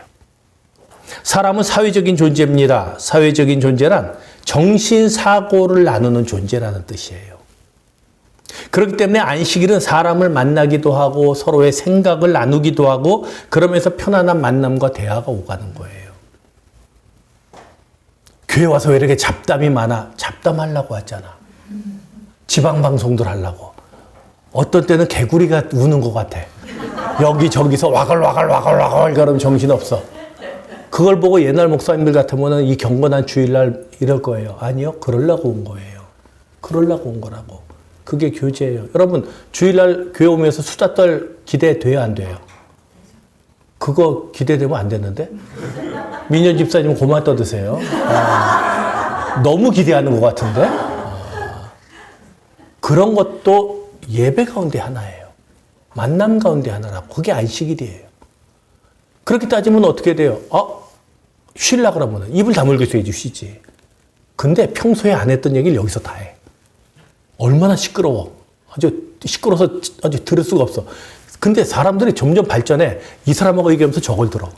사람은 사회적인 존재입니다. 사회적인 존재란 정신사고를 나누는 존재라는 뜻이에요. 그렇기 때문에 안식일은 사람을 만나기도 하고 서로의 생각을 나누기도 하고 그러면서 편안한 만남과 대화가 오가는 거예요. 교회 와서 왜 이렇게 잡담이 많아? 잡담하려고 왔잖아. 지방방송들 하려고. 어떤 때는 개구리가 우는 것 같아. 여기저기서 와글와글 그러면 정신없어. 그걸 보고 옛날 목사님들 같으면 이 경건한 주일날 이럴 거예요. 아니요. 그러려고 온 거예요. 그러려고 온 거라고. 그게 교제예요. 여러분 주일날 교회 오면서 수다 떨 기대돼야 안 돼요? 그거 기대되면 안 되는데? 민현 집사님은 그만 떠드세요. 너무 기대하는 것 같은데? 그런 것도 예배 가운데 하나예요. 만남 가운데 하나라고. 그게 안식일이에요. 그렇게 따지면 어떻게 돼요? 쉬려고 그러면 입을 다물고 있어야지 쉬지. 근데 평소에 안 했던 얘기를 여기서 다 해. 얼마나 시끄러워. 아주 시끄러워서 아주 들을 수가 없어. 근데 사람들이 점점 발전해. 이 사람하고 얘기하면서 저걸 들어.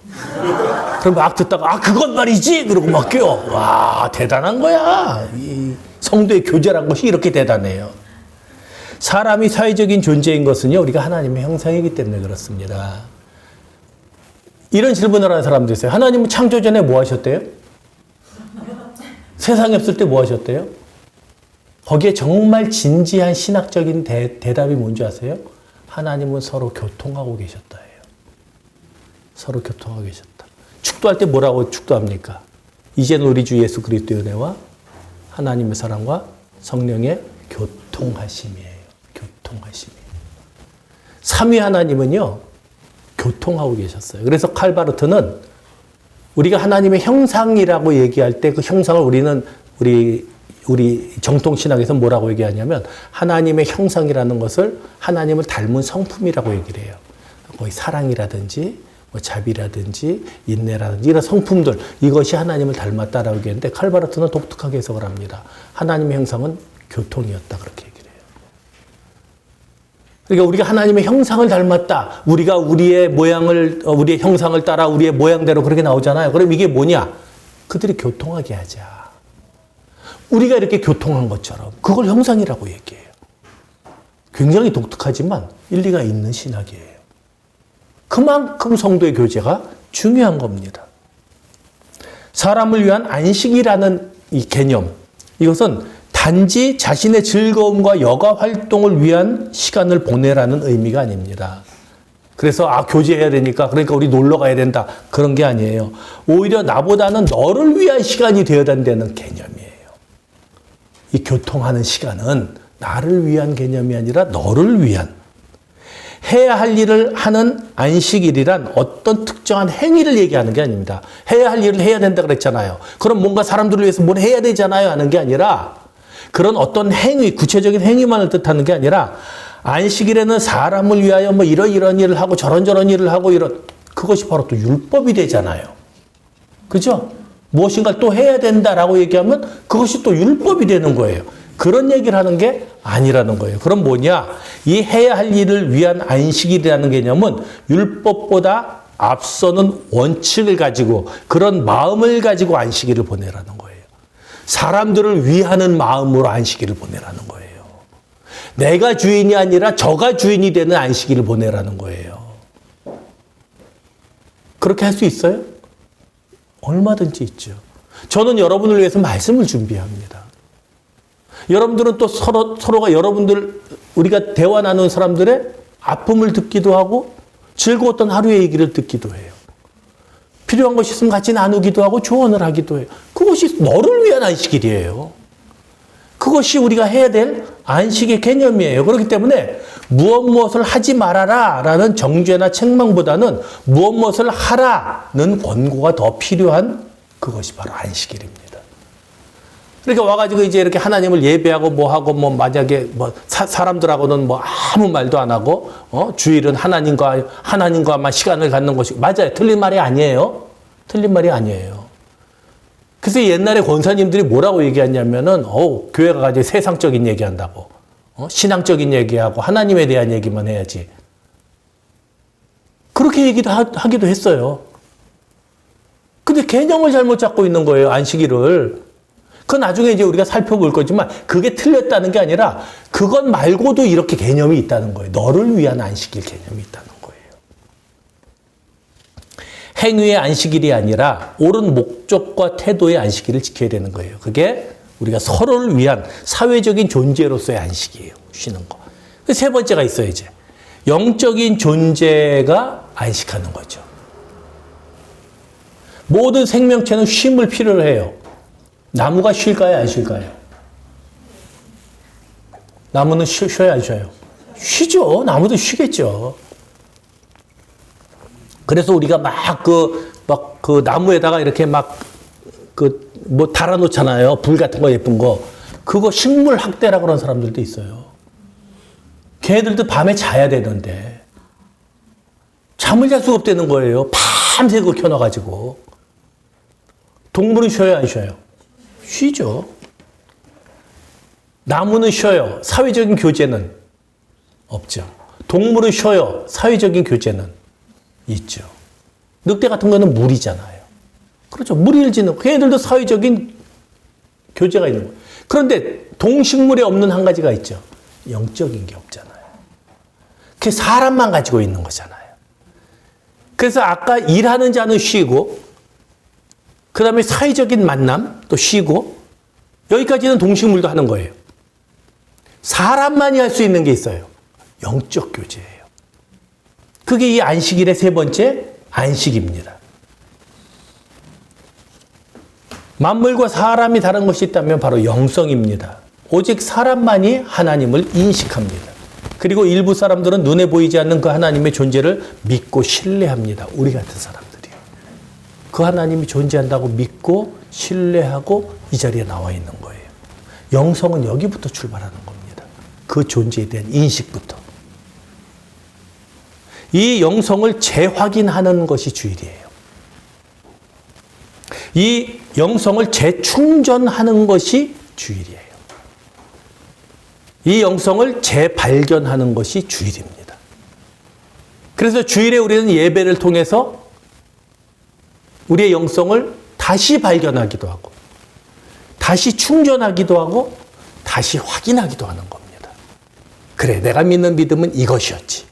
그럼 막 듣다가 그건 말이지! 그러고 막 껴. 와 대단한 거야. 이 성도의 교제란 것이 이렇게 대단해요. 사람이 사회적인 존재인 것은요. 우리가 하나님의 형상이기 때문에 그렇습니다. 이런 질문을 하는 사람도 있어요. 하나님은 창조 전에 뭐 하셨대요? 세상에 없을 때 뭐 하셨대요? 거기에 정말 진지한 신학적인 대답이 뭔지 아세요? 하나님은 서로 교통하고 계셨다예요. 서로 교통하고 계셨다. 축도할 때 뭐라고 축도합니까? 이제는 우리 주 예수 그리스도의 은혜와 하나님의 사랑과 성령의 교통하심이에요. 교통하심이에요. 삼위 하나님은요. 교통하고 계셨어요. 그래서 칼바르트는 우리가 하나님의 형상이라고 얘기할 때 그 형상을 우리는 우리 정통신학에서 뭐라고 얘기하냐면 하나님의 형상이라는 것을 하나님을 닮은 성품이라고 얘기를 해요. 거의 사랑이라든지 뭐 자비라든지 인내라든지 이런 성품들 이것이 하나님을 닮았다라고 얘기하는데 칼바르트는 독특하게 해석을 합니다. 하나님의 형상은 교통이었다 그렇게 얘기를 해요. 그러니까 우리가 하나님의 형상을 닮았다. 우리가 우리의 형상을 따라 우리의 모양대로 그렇게 나오잖아요. 그럼 이게 뭐냐? 그들이 교통하게 하자. 우리가 이렇게 교통한 것처럼 그걸 형상이라고 얘기해요. 굉장히 독특하지만 일리가 있는 신학이에요. 그만큼 성도의 교제가 중요한 겁니다. 사람을 위한 안식이라는 이 개념, 이것은 단지 자신의 즐거움과 여가 활동을 위한 시간을 보내라는 의미가 아닙니다. 그래서 교제해야 되니까 그러니까 우리 놀러 가야 된다 그런 게 아니에요. 오히려 나보다는 너를 위한 시간이 되어야 된다는 개념이에요. 이 교통하는 시간은 나를 위한 개념이 아니라 너를 위한, 해야 할 일을 하는 안식일이란 어떤 특정한 행위를 얘기하는 게 아닙니다. 해야 할 일을 해야 된다 그랬잖아요. 그럼 뭔가 사람들을 위해서 뭘 해야 되잖아요 하는 게 아니라, 그런 어떤 행위, 구체적인 행위만을 뜻하는 게 아니라, 안식일에는 사람을 위하여 뭐 이런 일을 하고 저런 일을 하고 그것이 바로 또 율법이 되잖아요. 그죠? 무엇인가 또 해야 된다라고 얘기하면 그것이 또 율법이 되는 거예요. 그런 얘기를 하는 게 아니라는 거예요. 그럼 뭐냐? 이 해야 할 일을 위한 안식일이라는 개념은 율법보다 앞서는 원칙을 가지고, 그런 마음을 가지고 안식일을 보내라는 거예요. 사람들을 위하는 마음으로 안식일을 보내라는 거예요. 내가 주인이 아니라 저가 주인이 되는 안식일을 보내라는 거예요. 그렇게 할 수 있어요? 얼마든지 있죠. 저는 여러분을 위해서 말씀을 준비합니다. 여러분들은 또 서로가 우리가 대화 나누는 사람들의 아픔을 듣기도 하고 즐거웠던 하루의 얘기를 듣기도 해요. 필요한 것이 있으면 같이 나누기도 하고 조언을 하기도 해요. 그것이 너를 위한 안식일이에요. 그것이 우리가 해야 될 안식의 개념이에요. 그렇기 때문에 무엇을 하지 말아라 라는 정죄나 책망보다는 무엇을 하라는 권고가 더 필요한, 그것이 바로 안식일입니다. 그러니까 와가지고 이제 이렇게 하나님을 예배하고 뭐 하고 뭐 만약에 뭐 사람들하고는 뭐 아무 말도 안 하고 주일은 하나님과만 시간을 갖는 것이 맞아요. 틀린 말이 아니에요. 틀린 말이 아니에요. 그래서 옛날에 권사님들이 뭐라고 얘기했냐면은 교회 가가지고 세상적인 얘기한다고, 신앙적인 얘기하고 하나님에 대한 얘기만 해야지. 그렇게 얘기도 하기도 했어요. 근데 개념을 잘못 잡고 있는 거예요, 안식일을. 그 나중에 이제 우리가 살펴볼 거지만 그게 틀렸다는 게 아니라 그것 말고도 이렇게 개념이 있다는 거예요. 너를 위한 안식일 개념이 있다는 거예요. 행위의 안식일이 아니라 옳은 목적과 태도의 안식일을 지켜야 되는 거예요. 그게 우리가 서로를 위한 사회적인 존재로서의 안식이에요. 쉬는 거. 세 번째가 있어요, 이제. 영적인 존재가 안식하는 거죠. 모든 생명체는 쉼을 필요로 해요. 나무가 쉴까요, 안 쉴까요? 나무는 쉬어야 안 쉬어요? 쉬죠. 나무도 쉬겠죠. 그래서 우리가 그 나무에다가 이렇게 뭐 달아놓잖아요. 불 같은 거 예쁜 거. 그거 식물학대라고 그러는 사람들도 있어요. 걔네들도 밤에 자야 되는데 잠을 잘 수가 없다는 거예요. 밤새 그거 켜놔가지고. 동물은 쉬어요, 안 쉬어요? 쉬죠. 나무는 쉬어요. 사회적인 교제는 없죠. 동물은 쉬어요. 사회적인 교제는 있죠. 늑대 같은 거는 물이잖아요. 그렇죠. 물을 지는, 걔네들도 사회적인 교제가 있는 거예요. 그런데 동식물에 없는 한 가지가 있죠. 영적인 게 없잖아요. 그게 사람만 가지고 있는 거잖아요. 그래서 아까 일하는 자는 쉬고, 그 다음에 사회적인 만남 또 쉬고, 여기까지는 동식물도 하는 거예요. 사람만이 할 수 있는 게 있어요. 영적 교제예요. 그게 이 안식일의 세 번째 안식입니다. 만물과 사람이 다른 것이 있다면 바로 영성입니다. 오직 사람만이 하나님을 인식합니다. 그리고 일부 사람들은 눈에 보이지 않는 그 하나님의 존재를 믿고 신뢰합니다. 우리 같은 사람들이요. 그 하나님이 존재한다고 믿고 신뢰하고 이 자리에 나와 있는 거예요. 영성은 여기부터 출발하는 겁니다. 그 존재에 대한 인식부터. 이 영성을 재확인하는 것이 주일이에요. 이 영성을 재충전하는 것이 주일이에요. 이 영성을 재발견하는 것이 주일입니다. 그래서 주일에 우리는 예배를 통해서 우리의 영성을 다시 발견하기도 하고, 다시 충전하기도 하고, 다시 확인하기도 하는 겁니다. 그래, 내가 믿는 믿음은 이것이었지.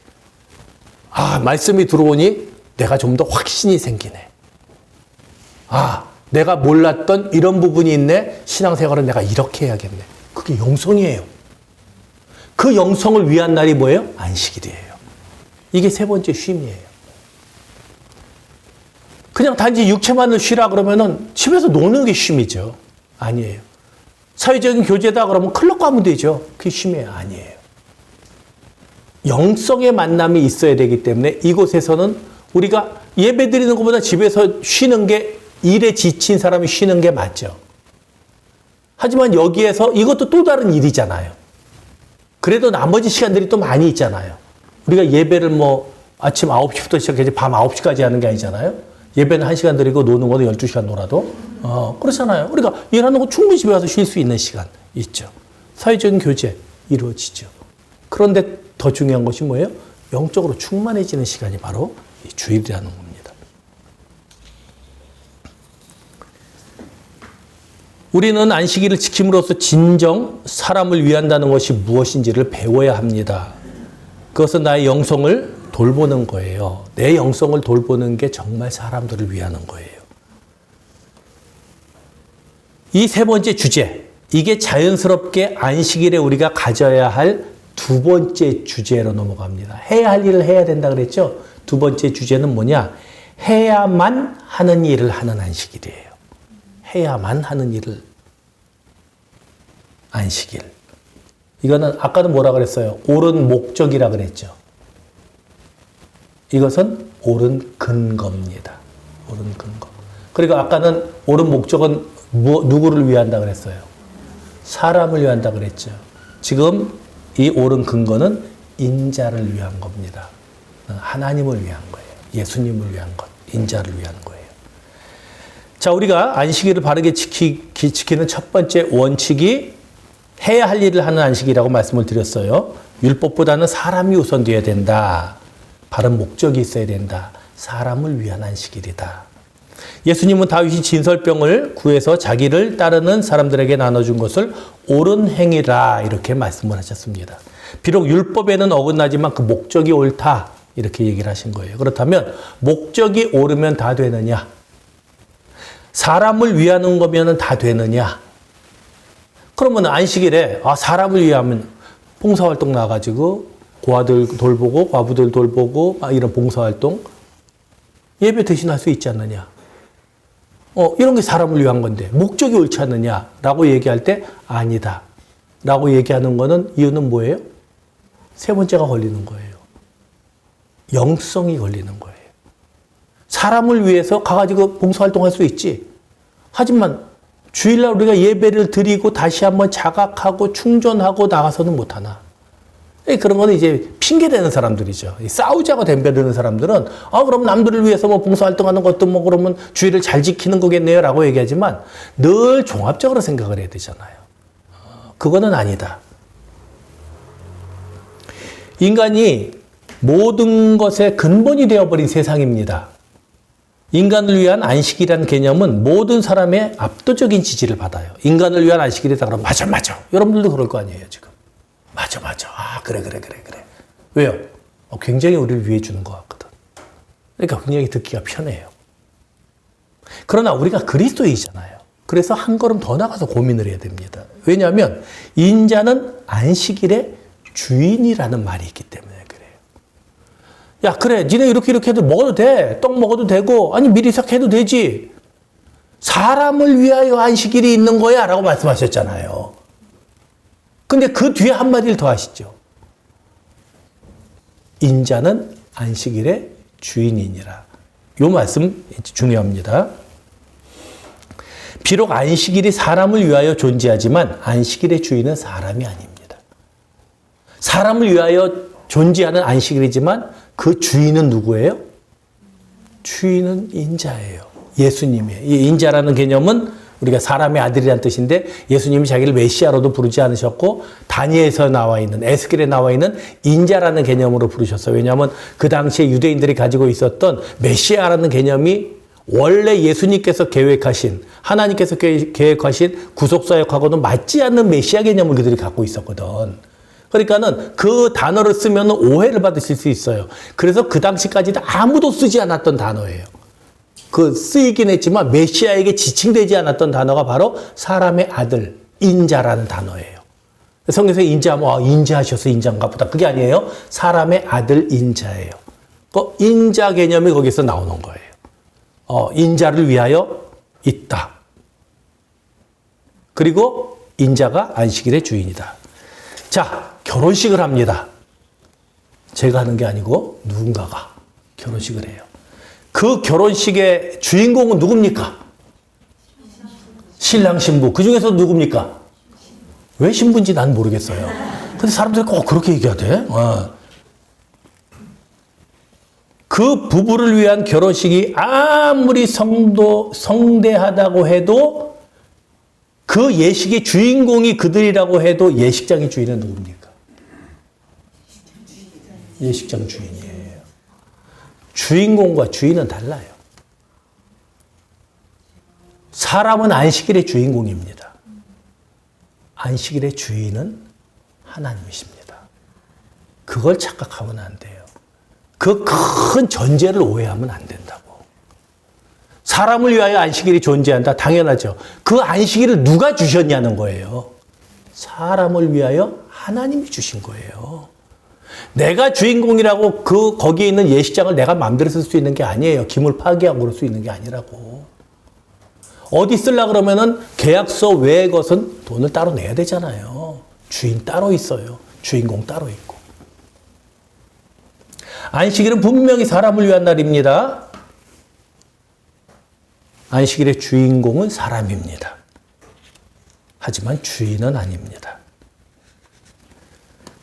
아, 말씀이 들어오니 내가 좀 더 확신이 생기네. 아, 내가 몰랐던 이런 부분이 있네. 신앙생활은 내가 이렇게 해야겠네. 그게 영성이에요. 그 영성을 위한 날이 뭐예요? 안식일이에요. 이게 세 번째 쉼이에요. 그냥 단지 육체만을 쉬라 그러면은 집에서 노는 게 쉼이죠. 아니에요. 사회적인 교제다 그러면 클럽 가면 되죠. 그게 쉼이 아니에요. 영성의 만남이 있어야 되기 때문에 이곳에서는 우리가 예배 드리는 것보다 집에서 쉬는 게, 일에 지친 사람이 쉬는 게 맞죠. 하지만 여기에서 이것도 또 다른 일이잖아요. 그래도 나머지 시간들이 또 많이 있잖아요. 우리가 예배를 뭐 아침 9시부터 시작해서 밤 9시까지 하는 게 아니잖아요. 예배는 1시간 드리고 노는 거는 12시간 놀아도. 그렇잖아요. 우리가 일하는 거 충분히 집에 가서 쉴 수 있는 시간 있죠. 사회적인 교제 이루어지죠. 그런데 더 중요한 것이 뭐예요? 영적으로 충만해지는 시간이 바로 이 주일이라는 겁니다. 우리는 안식일을 지킴으로써 진정 사람을 위한다는 것이 무엇인지를 배워야 합니다. 그것은 나의 영성을 돌보는 거예요. 내 영성을 돌보는 게 정말 사람들을 위하는 거예요. 이 세 번째 주제, 이게 자연스럽게 안식일에 우리가 가져야 할 두 번째 주제로 넘어갑니다. 해야 할 일을 해야 된다 그랬죠? 두 번째 주제는 뭐냐? 해야만 하는 일을 하는 안식일이에요. 해야만 하는 일을. 안식일. 이거는 아까도 뭐라 그랬어요? 옳은 목적이라 그랬죠. 이것은 옳은 근거입니다. 옳은 근거. 그리고 아까는 옳은 목적은 누구를 위한다 그랬어요? 사람을 위한다 그랬죠. 지금 이 옳은 근거는 인자를 위한 겁니다. 하나님을 위한 거예요. 예수님을 위한 것. 인자를 위한 거예요. 자, 우리가 안식일을 바르게 지키는 첫 번째 원칙이 해야 할 일을 하는 안식이라고 말씀을 드렸어요. 율법보다는 사람이 우선되어야 된다. 바른 목적이 있어야 된다. 사람을 위한 안식일이다. 예수님은 다윗이 진설병을 구해서 자기를 따르는 사람들에게 나눠준 것을 옳은 행위라 이렇게 말씀을 하셨습니다. 비록 율법에는 어긋나지만 그 목적이 옳다 이렇게 얘기를 하신 거예요. 그렇다면 목적이 옳으면 다 되느냐? 사람을 위하는 거면 다 되느냐? 그러면 안식일에 사람을 위하면 봉사활동 나가지고 고아들 돌보고 과부들 돌보고 이런 봉사활동 예배 대신할 수 있지 않느냐? 이런 게 사람을 위한 건데 목적이 옳지 않느냐라고 얘기할 때 아니다 라고 얘기하는 거는 이유는 뭐예요? 세 번째가 걸리는 거예요. 영성이 걸리는 거예요. 사람을 위해서 가가지고 봉사활동할 수 있지. 하지만 주일날 우리가 예배를 드리고 다시 한번 자각하고 충전하고 나가서는 못하나. 그런 거는 이제 핑계대는 사람들이죠. 싸우자고 덤벼드는 사람들은 그럼 남들을 위해서 뭐 봉사활동하는 것도 뭐 그러면 주의를 잘 지키는 거겠네요 라고 얘기하지만 늘 종합적으로 생각을 해야 되잖아요. 그거는 아니다. 인간이 모든 것의 근본이 되어버린 세상입니다. 인간을 위한 안식이라는 개념은 모든 사람의 압도적인 지지를 받아요. 인간을 위한 안식일이다 그러면 맞아. 여러분들도 그럴 거 아니에요 지금. 맞아. 그래. 왜요? 굉장히 우리를 위해 주는 것 같거든. 그러니까 굉장히 듣기가 편해요. 그러나 우리가 그리스도이잖아요. 그래서 한 걸음 더 나가서 고민을 해야 됩니다. 왜냐하면 인자는 안식일의 주인이라는 말이 있기 때문에 그래요. 야, 그래. 니네 이렇게 해도 먹어도 돼. 떡 먹어도 되고 아니 미리 시작해도 되지. 사람을 위하여 안식일이 있는 거야 라고 말씀하셨잖아요. 근데 그 뒤에 한마디를 더 하시죠. 인자는 안식일의 주인이니라. 이 말씀 중요합니다. 비록 안식일이 사람을 위하여 존재하지만 안식일의 주인은 사람이 아닙니다. 사람을 위하여 존재하는 안식일이지만 그 주인은 누구예요? 주인은 인자예요. 예수님이에요. 이 인자라는 개념은 우리가 사람의 아들이라는 뜻인데 예수님이 자기를 메시아로도 부르지 않으셨고 다니엘에서 나와 있는 에스겔에 나와 있는 인자라는 개념으로 부르셨어요. 왜냐하면 그 당시에 유대인들이 가지고 있었던 메시아라는 개념이 원래 예수님께서 계획하신 하나님께서 계획하신 구속사역하고는 맞지 않는 메시아 개념을 그들이 갖고 있었거든. 그러니까는 그 단어를 쓰면 오해를 받으실 수 있어요. 그래서 그 당시까지도 아무도 쓰지 않았던 단어예요. 쓰이긴 했지만 메시아에게 지칭되지 않았던 단어가 바로 사람의 아들, 인자라는 단어예요. 성경에서 인자하면 인자하셔서 인자인가 보다. 그게 아니에요. 사람의 아들 인자예요. 인자 개념이 거기서 나오는 거예요. 인자를 위하여 있다. 그리고 인자가 안식일의 주인이다. 자, 결혼식을 합니다. 제가 하는 게 아니고 누군가가 결혼식을 해요. 그 결혼식의 주인공은 누굽니까? 신랑 신부. 그 중에서 누굽니까? 왜 신부인지 난 모르겠어요. 근데 사람들이 꼭 그렇게 얘기하대. 그 부부를 위한 결혼식이 아무리 성대하다고 해도 그 예식의 주인공이 그들이라고 해도 예식장의 주인은 누굽니까? 예식장 주인이에요. 주인공과 주인은 달라요. 사람은 안식일의 주인공입니다. 안식일의 주인은 하나님이십니다. 그걸 착각하면 안 돼요. 그 큰 전제를 오해하면 안 된다고. 사람을 위하여 안식일이 존재한다. 당연하죠. 그 안식일을 누가 주셨냐는 거예요. 사람을 위하여 하나님이 주신 거예요. 내가 주인공이라고 거기에 있는 예식장을 내가 마음대로 쓸 수 있는 게 아니에요. 기물 파기하고 그럴 수 있는 게 아니라고. 어디 쓰려고 그러면은 계약서 외의 것은 돈을 따로 내야 되잖아요. 주인 따로 있어요. 주인공 따로 있고. 안식일은 분명히 사람을 위한 날입니다. 안식일의 주인공은 사람입니다. 하지만 주인은 아닙니다.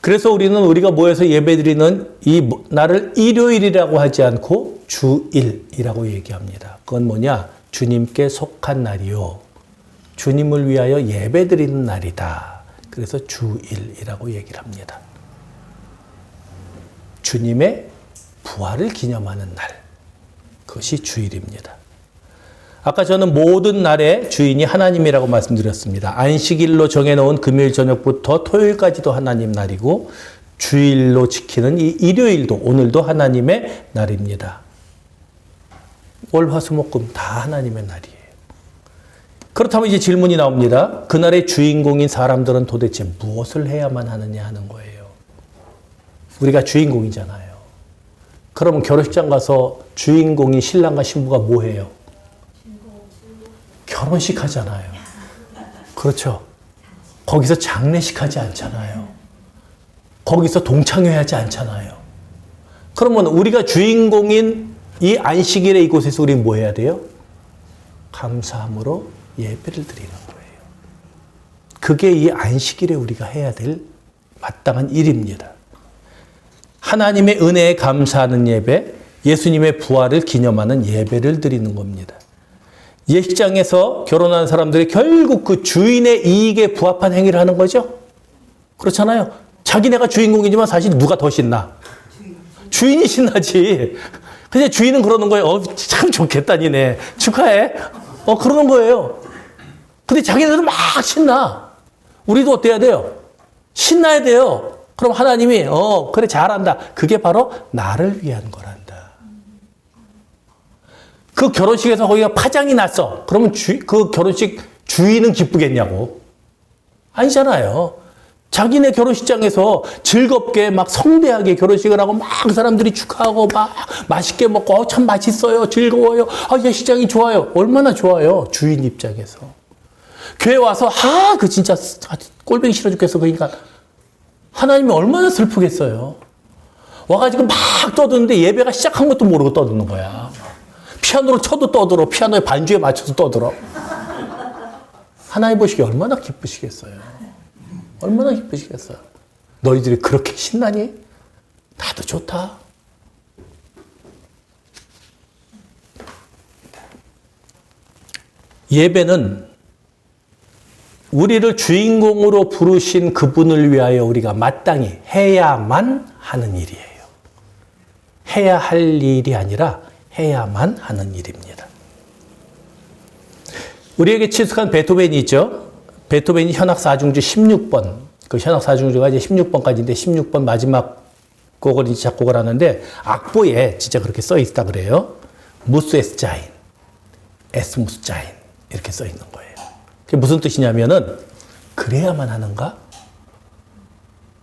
그래서 우리가 모여서 예배드리는 이 날을 일요일이라고 하지 않고 주일이라고 얘기합니다. 그건 뭐냐? 주님께 속한 날이요. 주님을 위하여 예배드리는 날이다. 그래서 주일이라고 얘기를 합니다. 주님의 부활을 기념하는 날. 그것이 주일입니다. 아까 저는 모든 날의 주인이 하나님이라고 말씀드렸습니다. 안식일로 정해놓은 금요일 저녁부터 토요일까지도 하나님 날이고 주일로 지키는 이 일요일도 오늘도 하나님의 날입니다. 월, 화, 수, 목, 금 다 하나님의 날이에요. 그렇다면 이제 질문이 나옵니다. 그날의 주인공인 사람들은 도대체 무엇을 해야만 하느냐 하는 거예요. 우리가 주인공이잖아요. 그러면 결혼식장 가서 주인공인 신랑과 신부가 뭐 해요? 결혼식 하잖아요. 그렇죠. 거기서 장례식 하지 않잖아요. 거기서 동창회 하지 않잖아요. 그러면 우리가 주인공인 이 안식일의 이곳에서 우리 뭐 해야 돼요? 감사함으로 예배를 드리는 거예요. 그게 이 안식일에 우리가 해야 될 마땅한 일입니다. 하나님의 은혜에 감사하는 예배, 예수님의 부활을 기념하는 예배를 드리는 겁니다. 예식장에서 결혼한 사람들이 결국 그 주인의 이익에 부합한 행위를 하는 거죠. 그렇잖아요. 자기네가 주인공이지만 사실 누가 더 신나? 주인이 신나지. 근데 주인은 그러는 거예요. 참 좋겠다, 니네. 축하해. 그러는 거예요. 근데 자기네들은 막 신나. 우리도 어때야 돼요? 신나야 돼요. 그럼 하나님이, 그래, 잘한다. 그게 바로 나를 위한 거란다. 그 결혼식에서 거기가 파장이 났어. 그러면 그 결혼식 주인은 기쁘겠냐고. 아니잖아요. 자기네 결혼식장에서 즐겁게 막 성대하게 결혼식을 하고 막 사람들이 축하하고 막 맛있게 먹고 참 맛있어요. 즐거워요. 예식장이 좋아요. 얼마나 좋아요. 주인 입장에서. 교회 와서 그 진짜 꼴보기 싫어 죽겠어. 그러니까 하나님이 얼마나 슬프겠어요. 와가지고 막 떠드는데 예배가 시작한 것도 모르고 떠드는 거야. 피아노를 쳐도 떠들어. 피아노의 반주에 맞춰서 떠들어. 하나님 보시기 얼마나 기쁘시겠어요. 얼마나 기쁘시겠어요. 너희들이 그렇게 신나니? 나도 좋다. 예배는 우리를 주인공으로 부르신 그분을 위하여 우리가 마땅히 해야만 하는 일이에요. 해야 할 일이 아니라 해야만 하는 일입니다. 우리에게 친숙한 베토벤이 있죠. 베토벤이 현악 4중주 16번. 그 현악 4중주가 이제 16번까지인데 16번 마지막 곡을 이제 작곡을 하는데 악보에 진짜 그렇게 써 있다 그래요. 무스 에스 자인, 에스 무스 자인 이렇게 써 있는 거예요. 그게 무슨 뜻이냐면은 그래야만 하는가?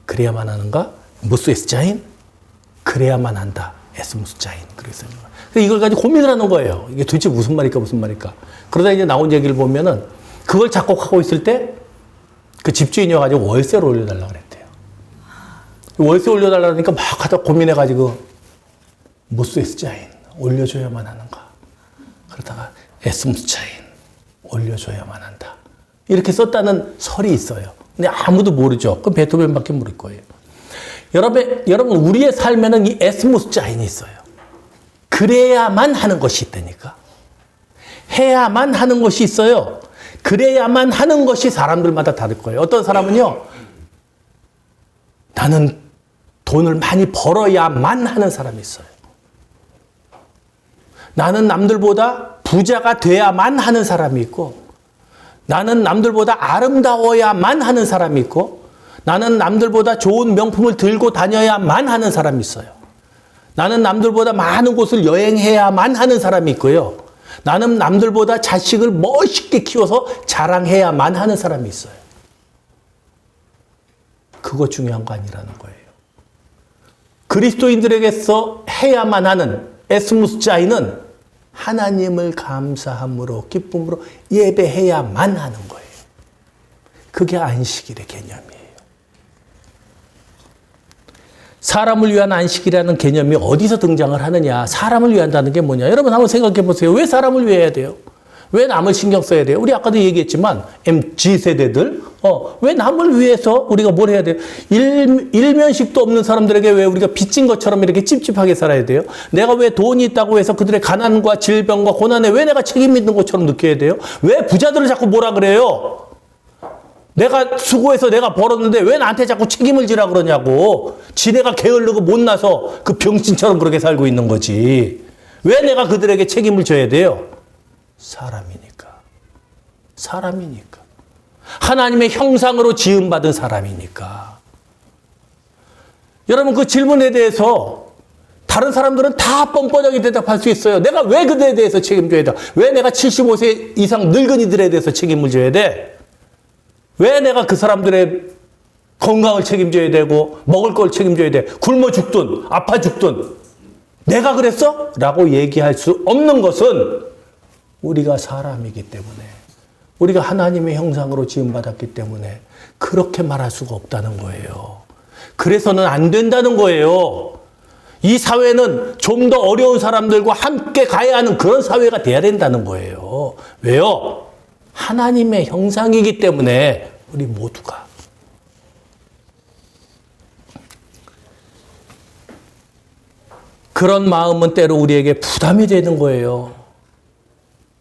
그래야만 하는가? 무스 에스 자인? 그래야만 한다. 에스 무스 자인. 그래서 이걸 가지고 고민을 하는 거예요. 이게 도대체 무슨 말일까 무슨 말일까. 그러다 이제 나온 얘기를 보면은 그걸 작곡하고 있을 때 그 집주인이어가지고 월세를 올려달라고 그랬대요. 월세 올려달라니까 막 하다 고민해가지고 무스웨스자인 올려줘야만 하는가. 그러다가 에스무스자인 올려줘야만 한다. 이렇게 썼다는 설이 있어요. 근데 아무도 모르죠. 그 베토벤밖에 모를 거예요. 여러분 우리의 삶에는 이 에스무스자인이 있어요. 그래야만 하는 것이 있다니까. 해야만 하는 것이 있어요. 그래야만 하는 것이 사람들마다 다를 거예요. 어떤 사람은요, 나는 돈을 많이 벌어야만 하는 사람이 있어요. 나는 남들보다 부자가 돼야만 하는 사람이 있고, 나는 남들보다 아름다워야만 하는 사람이 있고, 나는 남들보다 좋은 명품을 들고 다녀야만 하는 사람이 있어요. 나는 남들보다 많은 곳을 여행해야만 하는 사람이 있고요. 나는 남들보다 자식을 멋있게 키워서 자랑해야만 하는 사람이 있어요. 그거 중요한 거 아니라는 거예요. 그리스도인들에게서 해야만 하는 에스무스자인은 하나님을 감사함으로 기쁨으로 예배해야만 하는 거예요. 그게 안식일의 개념이에요. 사람을 위한 안식이라는 개념이 어디서 등장을 하느냐. 사람을 위한다는 게 뭐냐. 여러분 한번 생각해 보세요. 왜 사람을 위해야 돼요? 왜 남을 신경 써야 돼요? 우리 아까도 얘기했지만 MZ세대들 왜 남을 위해서 우리가 뭘 해야 돼요? 일면식도 없는 사람들에게 왜 우리가 빚진 것처럼 이렇게 찝찝하게 살아야 돼요? 내가 왜 돈이 있다고 해서 그들의 가난과 질병과 고난에 왜 내가 책임 있는 것처럼 느껴야 돼요? 왜 부자들을 자꾸 뭐라 그래요? 내가 수고해서 내가 벌었는데 왜 나한테 자꾸 책임을 지라 그러냐고. 지네가 게을르고 못나서 그 병신처럼 그렇게 살고 있는 거지. 왜 내가 그들에게 책임을 져야 돼요? 사람이니까. 사람이니까. 하나님의 형상으로 지음받은 사람이니까. 여러분 그 질문에 대해서 다른 사람들은 다 뻔뻔하게 대답할 수 있어요. 내가 왜 그들에 대해서 책임져야 돼? 왜 내가 75세 이상 늙은이들에 대해서 책임을 져야 돼? 왜 내가 그 사람들의 건강을 책임져야 되고 먹을 걸 책임져야 돼? 굶어 죽든 아파 죽든 내가 그랬어? 라고 얘기할 수 없는 것은 우리가 사람이기 때문에, 우리가 하나님의 형상으로 지음받았기 때문에 그렇게 말할 수가 없다는 거예요. 그래서는 안 된다는 거예요. 이 사회는 좀 더 어려운 사람들과 함께 가야 하는 그런 사회가 돼야 된다는 거예요. 왜요? 하나님의 형상이기 때문에 우리 모두가. 그런 마음은 때로 우리에게 부담이 되는 거예요.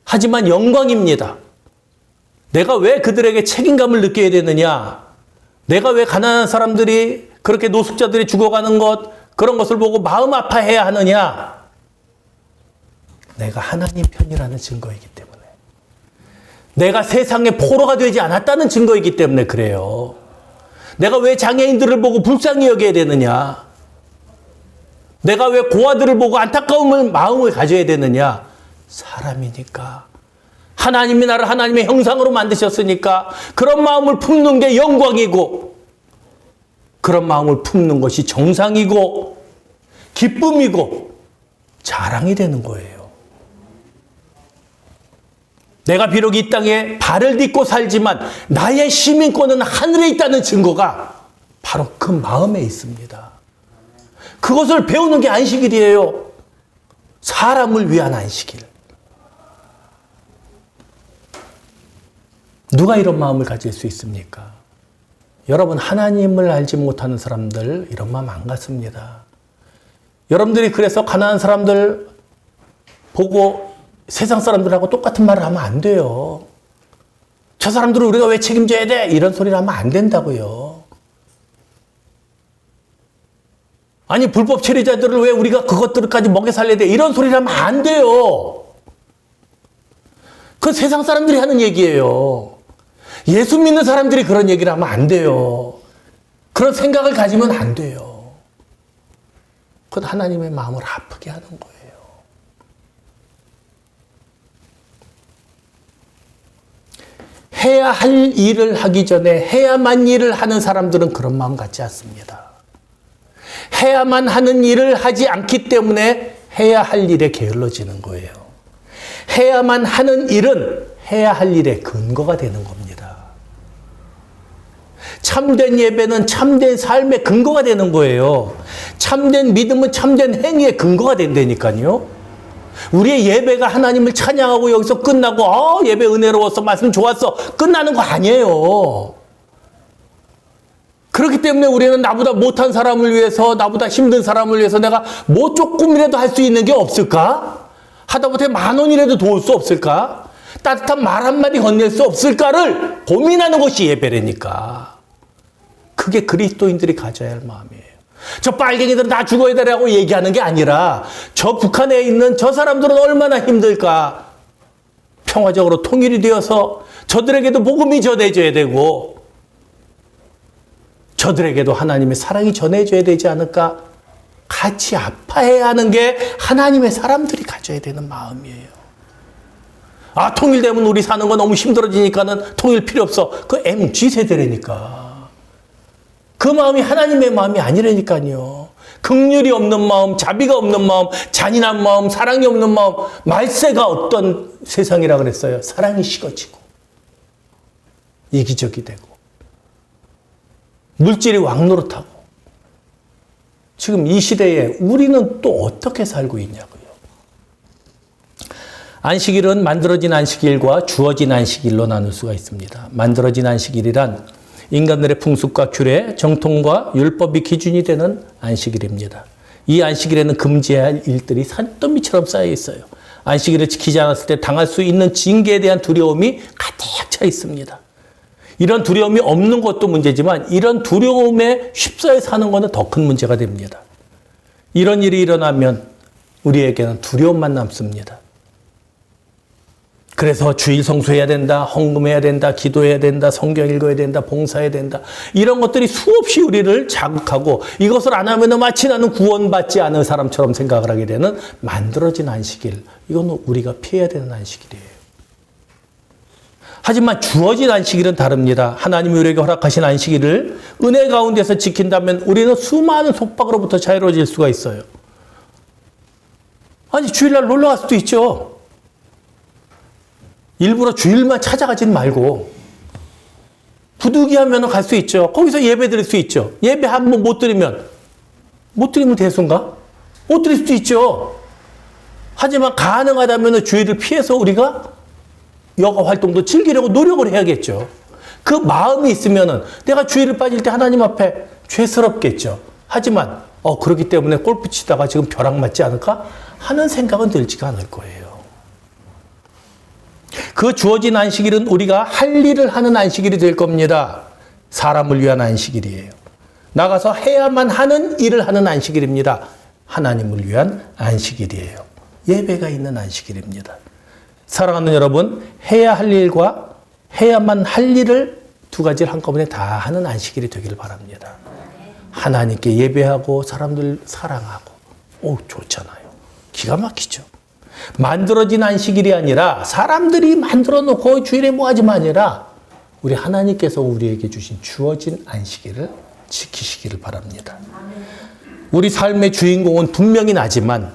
하지만 영광입니다. 내가 왜 그들에게 책임감을 느껴야 되느냐? 내가 왜 가난한 사람들이 그렇게 노숙자들이 죽어가는 것, 그런 것을 보고 마음 아파해야 하느냐? 내가 하나님 편이라는 증거이기 때문에. 내가 세상의 포로가 되지 않았다는 증거이기 때문에 그래요. 내가 왜 장애인들을 보고 불쌍히 여겨야 되느냐? 내가 왜 고아들을 보고 안타까운 마음을 가져야 되느냐? 사람이니까. 하나님이 나를 하나님의 형상으로 만드셨으니까 그런 마음을 품는 게 영광이고, 그런 마음을 품는 것이 정상이고 기쁨이고 자랑이 되는 거예요. 내가 비록 이 땅에 발을 딛고 살지만 나의 시민권은 하늘에 있다는 증거가 바로 그 마음에 있습니다. 그것을 배우는 게 안식일이에요. 사람을 위한 안식일. 누가 이런 마음을 가질 수 있습니까? 여러분, 하나님을 알지 못하는 사람들 이런 마음 안 갖습니다. 여러분들이 그래서 가난한 사람들 보고 세상 사람들하고 똑같은 말을 하면 안 돼요. 저 사람들을 우리가 왜 책임져야 돼? 이런 소리를 하면 안 된다고요. 아니, 불법 체류자들을 왜 우리가 그것들까지 먹여 살려야 돼? 이런 소리를 하면 안 돼요. 그건 세상 사람들이 하는 얘기예요. 예수 믿는 사람들이 그런 얘기를 하면 안 돼요. 그런 생각을 가지면 안 돼요. 그건 하나님의 마음을 아프게 하는 거예요. 해야 할 일을 하기 전에 해야만 일을 하는 사람들은 그런 마음 갖지 않습니다. 해야만 하는 일을 하지 않기 때문에 해야 할 일에 게을러지는 거예요. 해야만 하는 일은 해야 할 일의 근거가 되는 겁니다. 참된 예배는 참된 삶의 근거가 되는 거예요. 참된 믿음은 참된 행위의 근거가 된다니까요. 우리의 예배가 하나님을 찬양하고 여기서 끝나고 예배 은혜로웠어, 말씀 좋았어, 끝나는 거 아니에요. 그렇기 때문에 우리는 나보다 못한 사람을 위해서, 나보다 힘든 사람을 위해서 내가 뭐 조금이라도 할 수 있는 게 없을까? 하다못해 10,000원이라도 도울 수 없을까? 따뜻한 말 한마디 건넬 수 없을까를 고민하는 것이 예배라니까. 그게 그리스도인들이 가져야 할 마음이에요. 저 빨갱이들은 다 죽어야 되라고 얘기하는 게 아니라 저 북한에 있는 저 사람들은 얼마나 힘들까? 평화적으로 통일이 되어서 저들에게도 복음이 전해져야 되고 저들에게도 하나님의 사랑이 전해져야 되지 않을까? 같이 아파해야 하는 게 하나님의 사람들이 가져야 되는 마음이에요. 통일되면 우리 사는 거 너무 힘들어지니까는 통일 필요 없어. 그 MG 세대라니까. 그 마음이 하나님의 마음이 아니라니까요. 긍휼이 없는 마음, 자비가 없는 마음, 잔인한 마음, 사랑이 없는 마음, 말세가 어떤 세상이라 그랬어요. 사랑이 식어지고 이기적이 되고 물질이 왕노릇하고. 지금 이 시대에 우리는 또 어떻게 살고 있냐고요. 안식일은 만들어진 안식일과 주어진 안식일로 나눌 수가 있습니다. 만들어진 안식일이란 인간들의 풍습과 규례, 정통과 율법이 기준이 되는 안식일입니다. 이 안식일에는 금지해야 할 일들이 산더미처럼 쌓여 있어요. 안식일을 지키지 않았을 때 당할 수 있는 징계에 대한 두려움이 가득 차 있습니다. 이런 두려움이 없는 것도 문제지만 이런 두려움에 휩싸여 사는 것은 더 큰 문제가 됩니다. 이런 일이 일어나면 우리에게는 두려움만 남습니다. 그래서 주일 성수해야 된다, 헌금해야 된다, 기도해야 된다, 성경 읽어야 된다, 봉사해야 된다. 이런 것들이 수없이 우리를 자극하고 이것을 안 하면 마치 나는 구원받지 않은 사람처럼 생각을 하게 되는 만들어진 안식일. 이건 우리가 피해야 되는 안식일이에요. 하지만 주어진 안식일은 다릅니다. 하나님이 우리에게 허락하신 안식일을 은혜 가운데서 지킨다면 우리는 수많은 속박으로부터 자유로워질 수가 있어요. 주일날 놀러 갈 수도 있죠. 일부러 주일만 찾아가진 말고 부득이하면 갈 수 있죠. 거기서 예배 드릴 수 있죠. 예배 한 번 못 드리면 대수인가? 못 드릴 수도 있죠. 하지만 가능하다면 주일을 피해서 우리가 여가 활동도 즐기려고 노력을 해야겠죠. 그 마음이 있으면은 내가 주일을 빠질 때 하나님 앞에 죄스럽겠죠. 하지만 그렇기 때문에 골프 치다가 지금 벼락 맞지 않을까 하는 생각은 들지가 않을 거예요. 그 주어진 안식일은 우리가 할 일을 하는 안식일이 될 겁니다. 사람을 위한 안식일이에요. 나가서 해야만 하는 일을 하는 안식일입니다. 하나님을 위한 안식일이에요. 예배가 있는 안식일입니다. 사랑하는 여러분, 해야 할 일과 해야만 할 일을 두 가지를 한꺼번에 다 하는 안식일이 되기를 바랍니다. 하나님께 예배하고 사람들 사랑하고 좋잖아요. 기가 막히죠. 만들어진 안식일이 아니라 사람들이 만들어 놓고 주일에 뭐 하지만 아니라 우리 하나님께서 우리에게 주신 주어진 안식일을 지키시기를 바랍니다. 우리 삶의 주인공은 분명히 나지만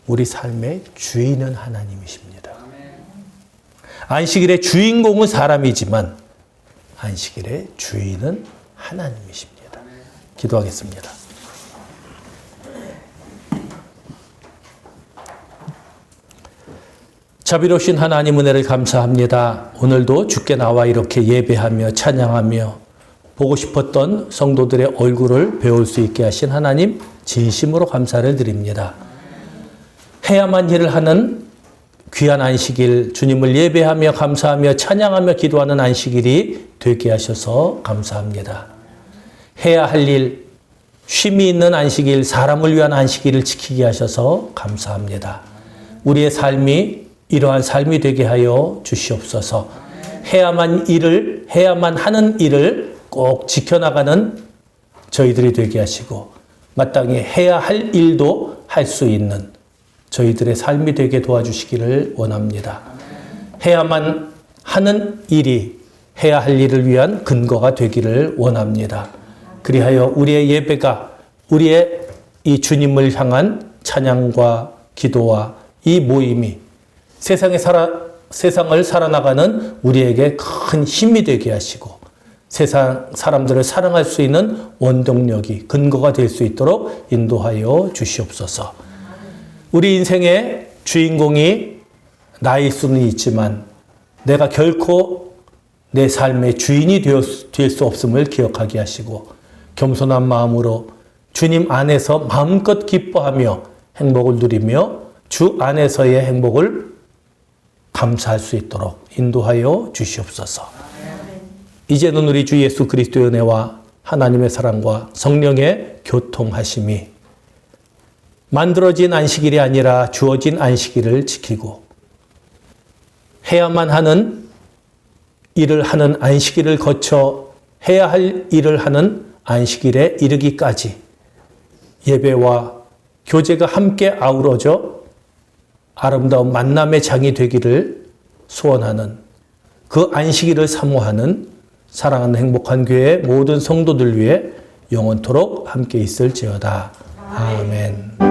우리 삶의 주인은 하나님이십니다. 안식일의 주인공은 사람이지만 안식일의 주인은 하나님이십니다. 기도하겠습니다. 자비로우신 하나님 은혜를 감사합니다. 오늘도 주께 나와 이렇게 예배하며 찬양하며 보고 싶었던 성도들의 얼굴을 배울 수 있게 하신 하나님 진심으로 감사를 드립니다. 해야만 일을 하는 귀한 안식일, 주님을 예배하며 감사하며 찬양하며 기도하는 안식일이 되게 하셔서 감사합니다. 해야 할 일, 쉼이 있는 안식일, 사람을 위한 안식일을 지키게 하셔서 감사합니다. 우리의 삶이 이러한 삶이 되게 하여 주시옵소서. 해야만 하는 일을 꼭 지켜나가는 저희들이 되게 하시고 마땅히 해야 할 일도 할 수 있는 저희들의 삶이 되게 도와주시기를 원합니다. 해야만 하는 일이 해야 할 일을 위한 근거가 되기를 원합니다. 그리하여 우리의 예배가 우리의 이 주님을 향한 찬양과 기도와 이 모임이 세상을 살아나가는 우리에게 큰 힘이 되게 하시고 세상 사람들을 사랑할 수 있는 원동력이, 근거가 될 수 있도록 인도하여 주시옵소서. 우리 인생의 주인공이 나일 수는 있지만 내가 결코 내 삶의 주인이 될 수 없음을 기억하게 하시고 겸손한 마음으로 주님 안에서 마음껏 기뻐하며 행복을 누리며 주 안에서의 행복을 감사할 수 있도록 인도하여 주시옵소서. 이제는 우리 주 예수 그리스도의 은혜와 하나님의 사랑과 성령의 교통하심이 만들어진 안식일이 아니라 주어진 안식일을 지키고 해야만 하는 일을 하는 안식일을 거쳐 해야 할 일을 하는 안식일에 이르기까지 예배와 교제가 함께 아우러져 아름다운 만남의 장이 되기를 소원하는 그 안식일을 사모하는 사랑하는 행복한 교회 모든 성도들 위해 영원토록 함께 있을지어다. 아멘.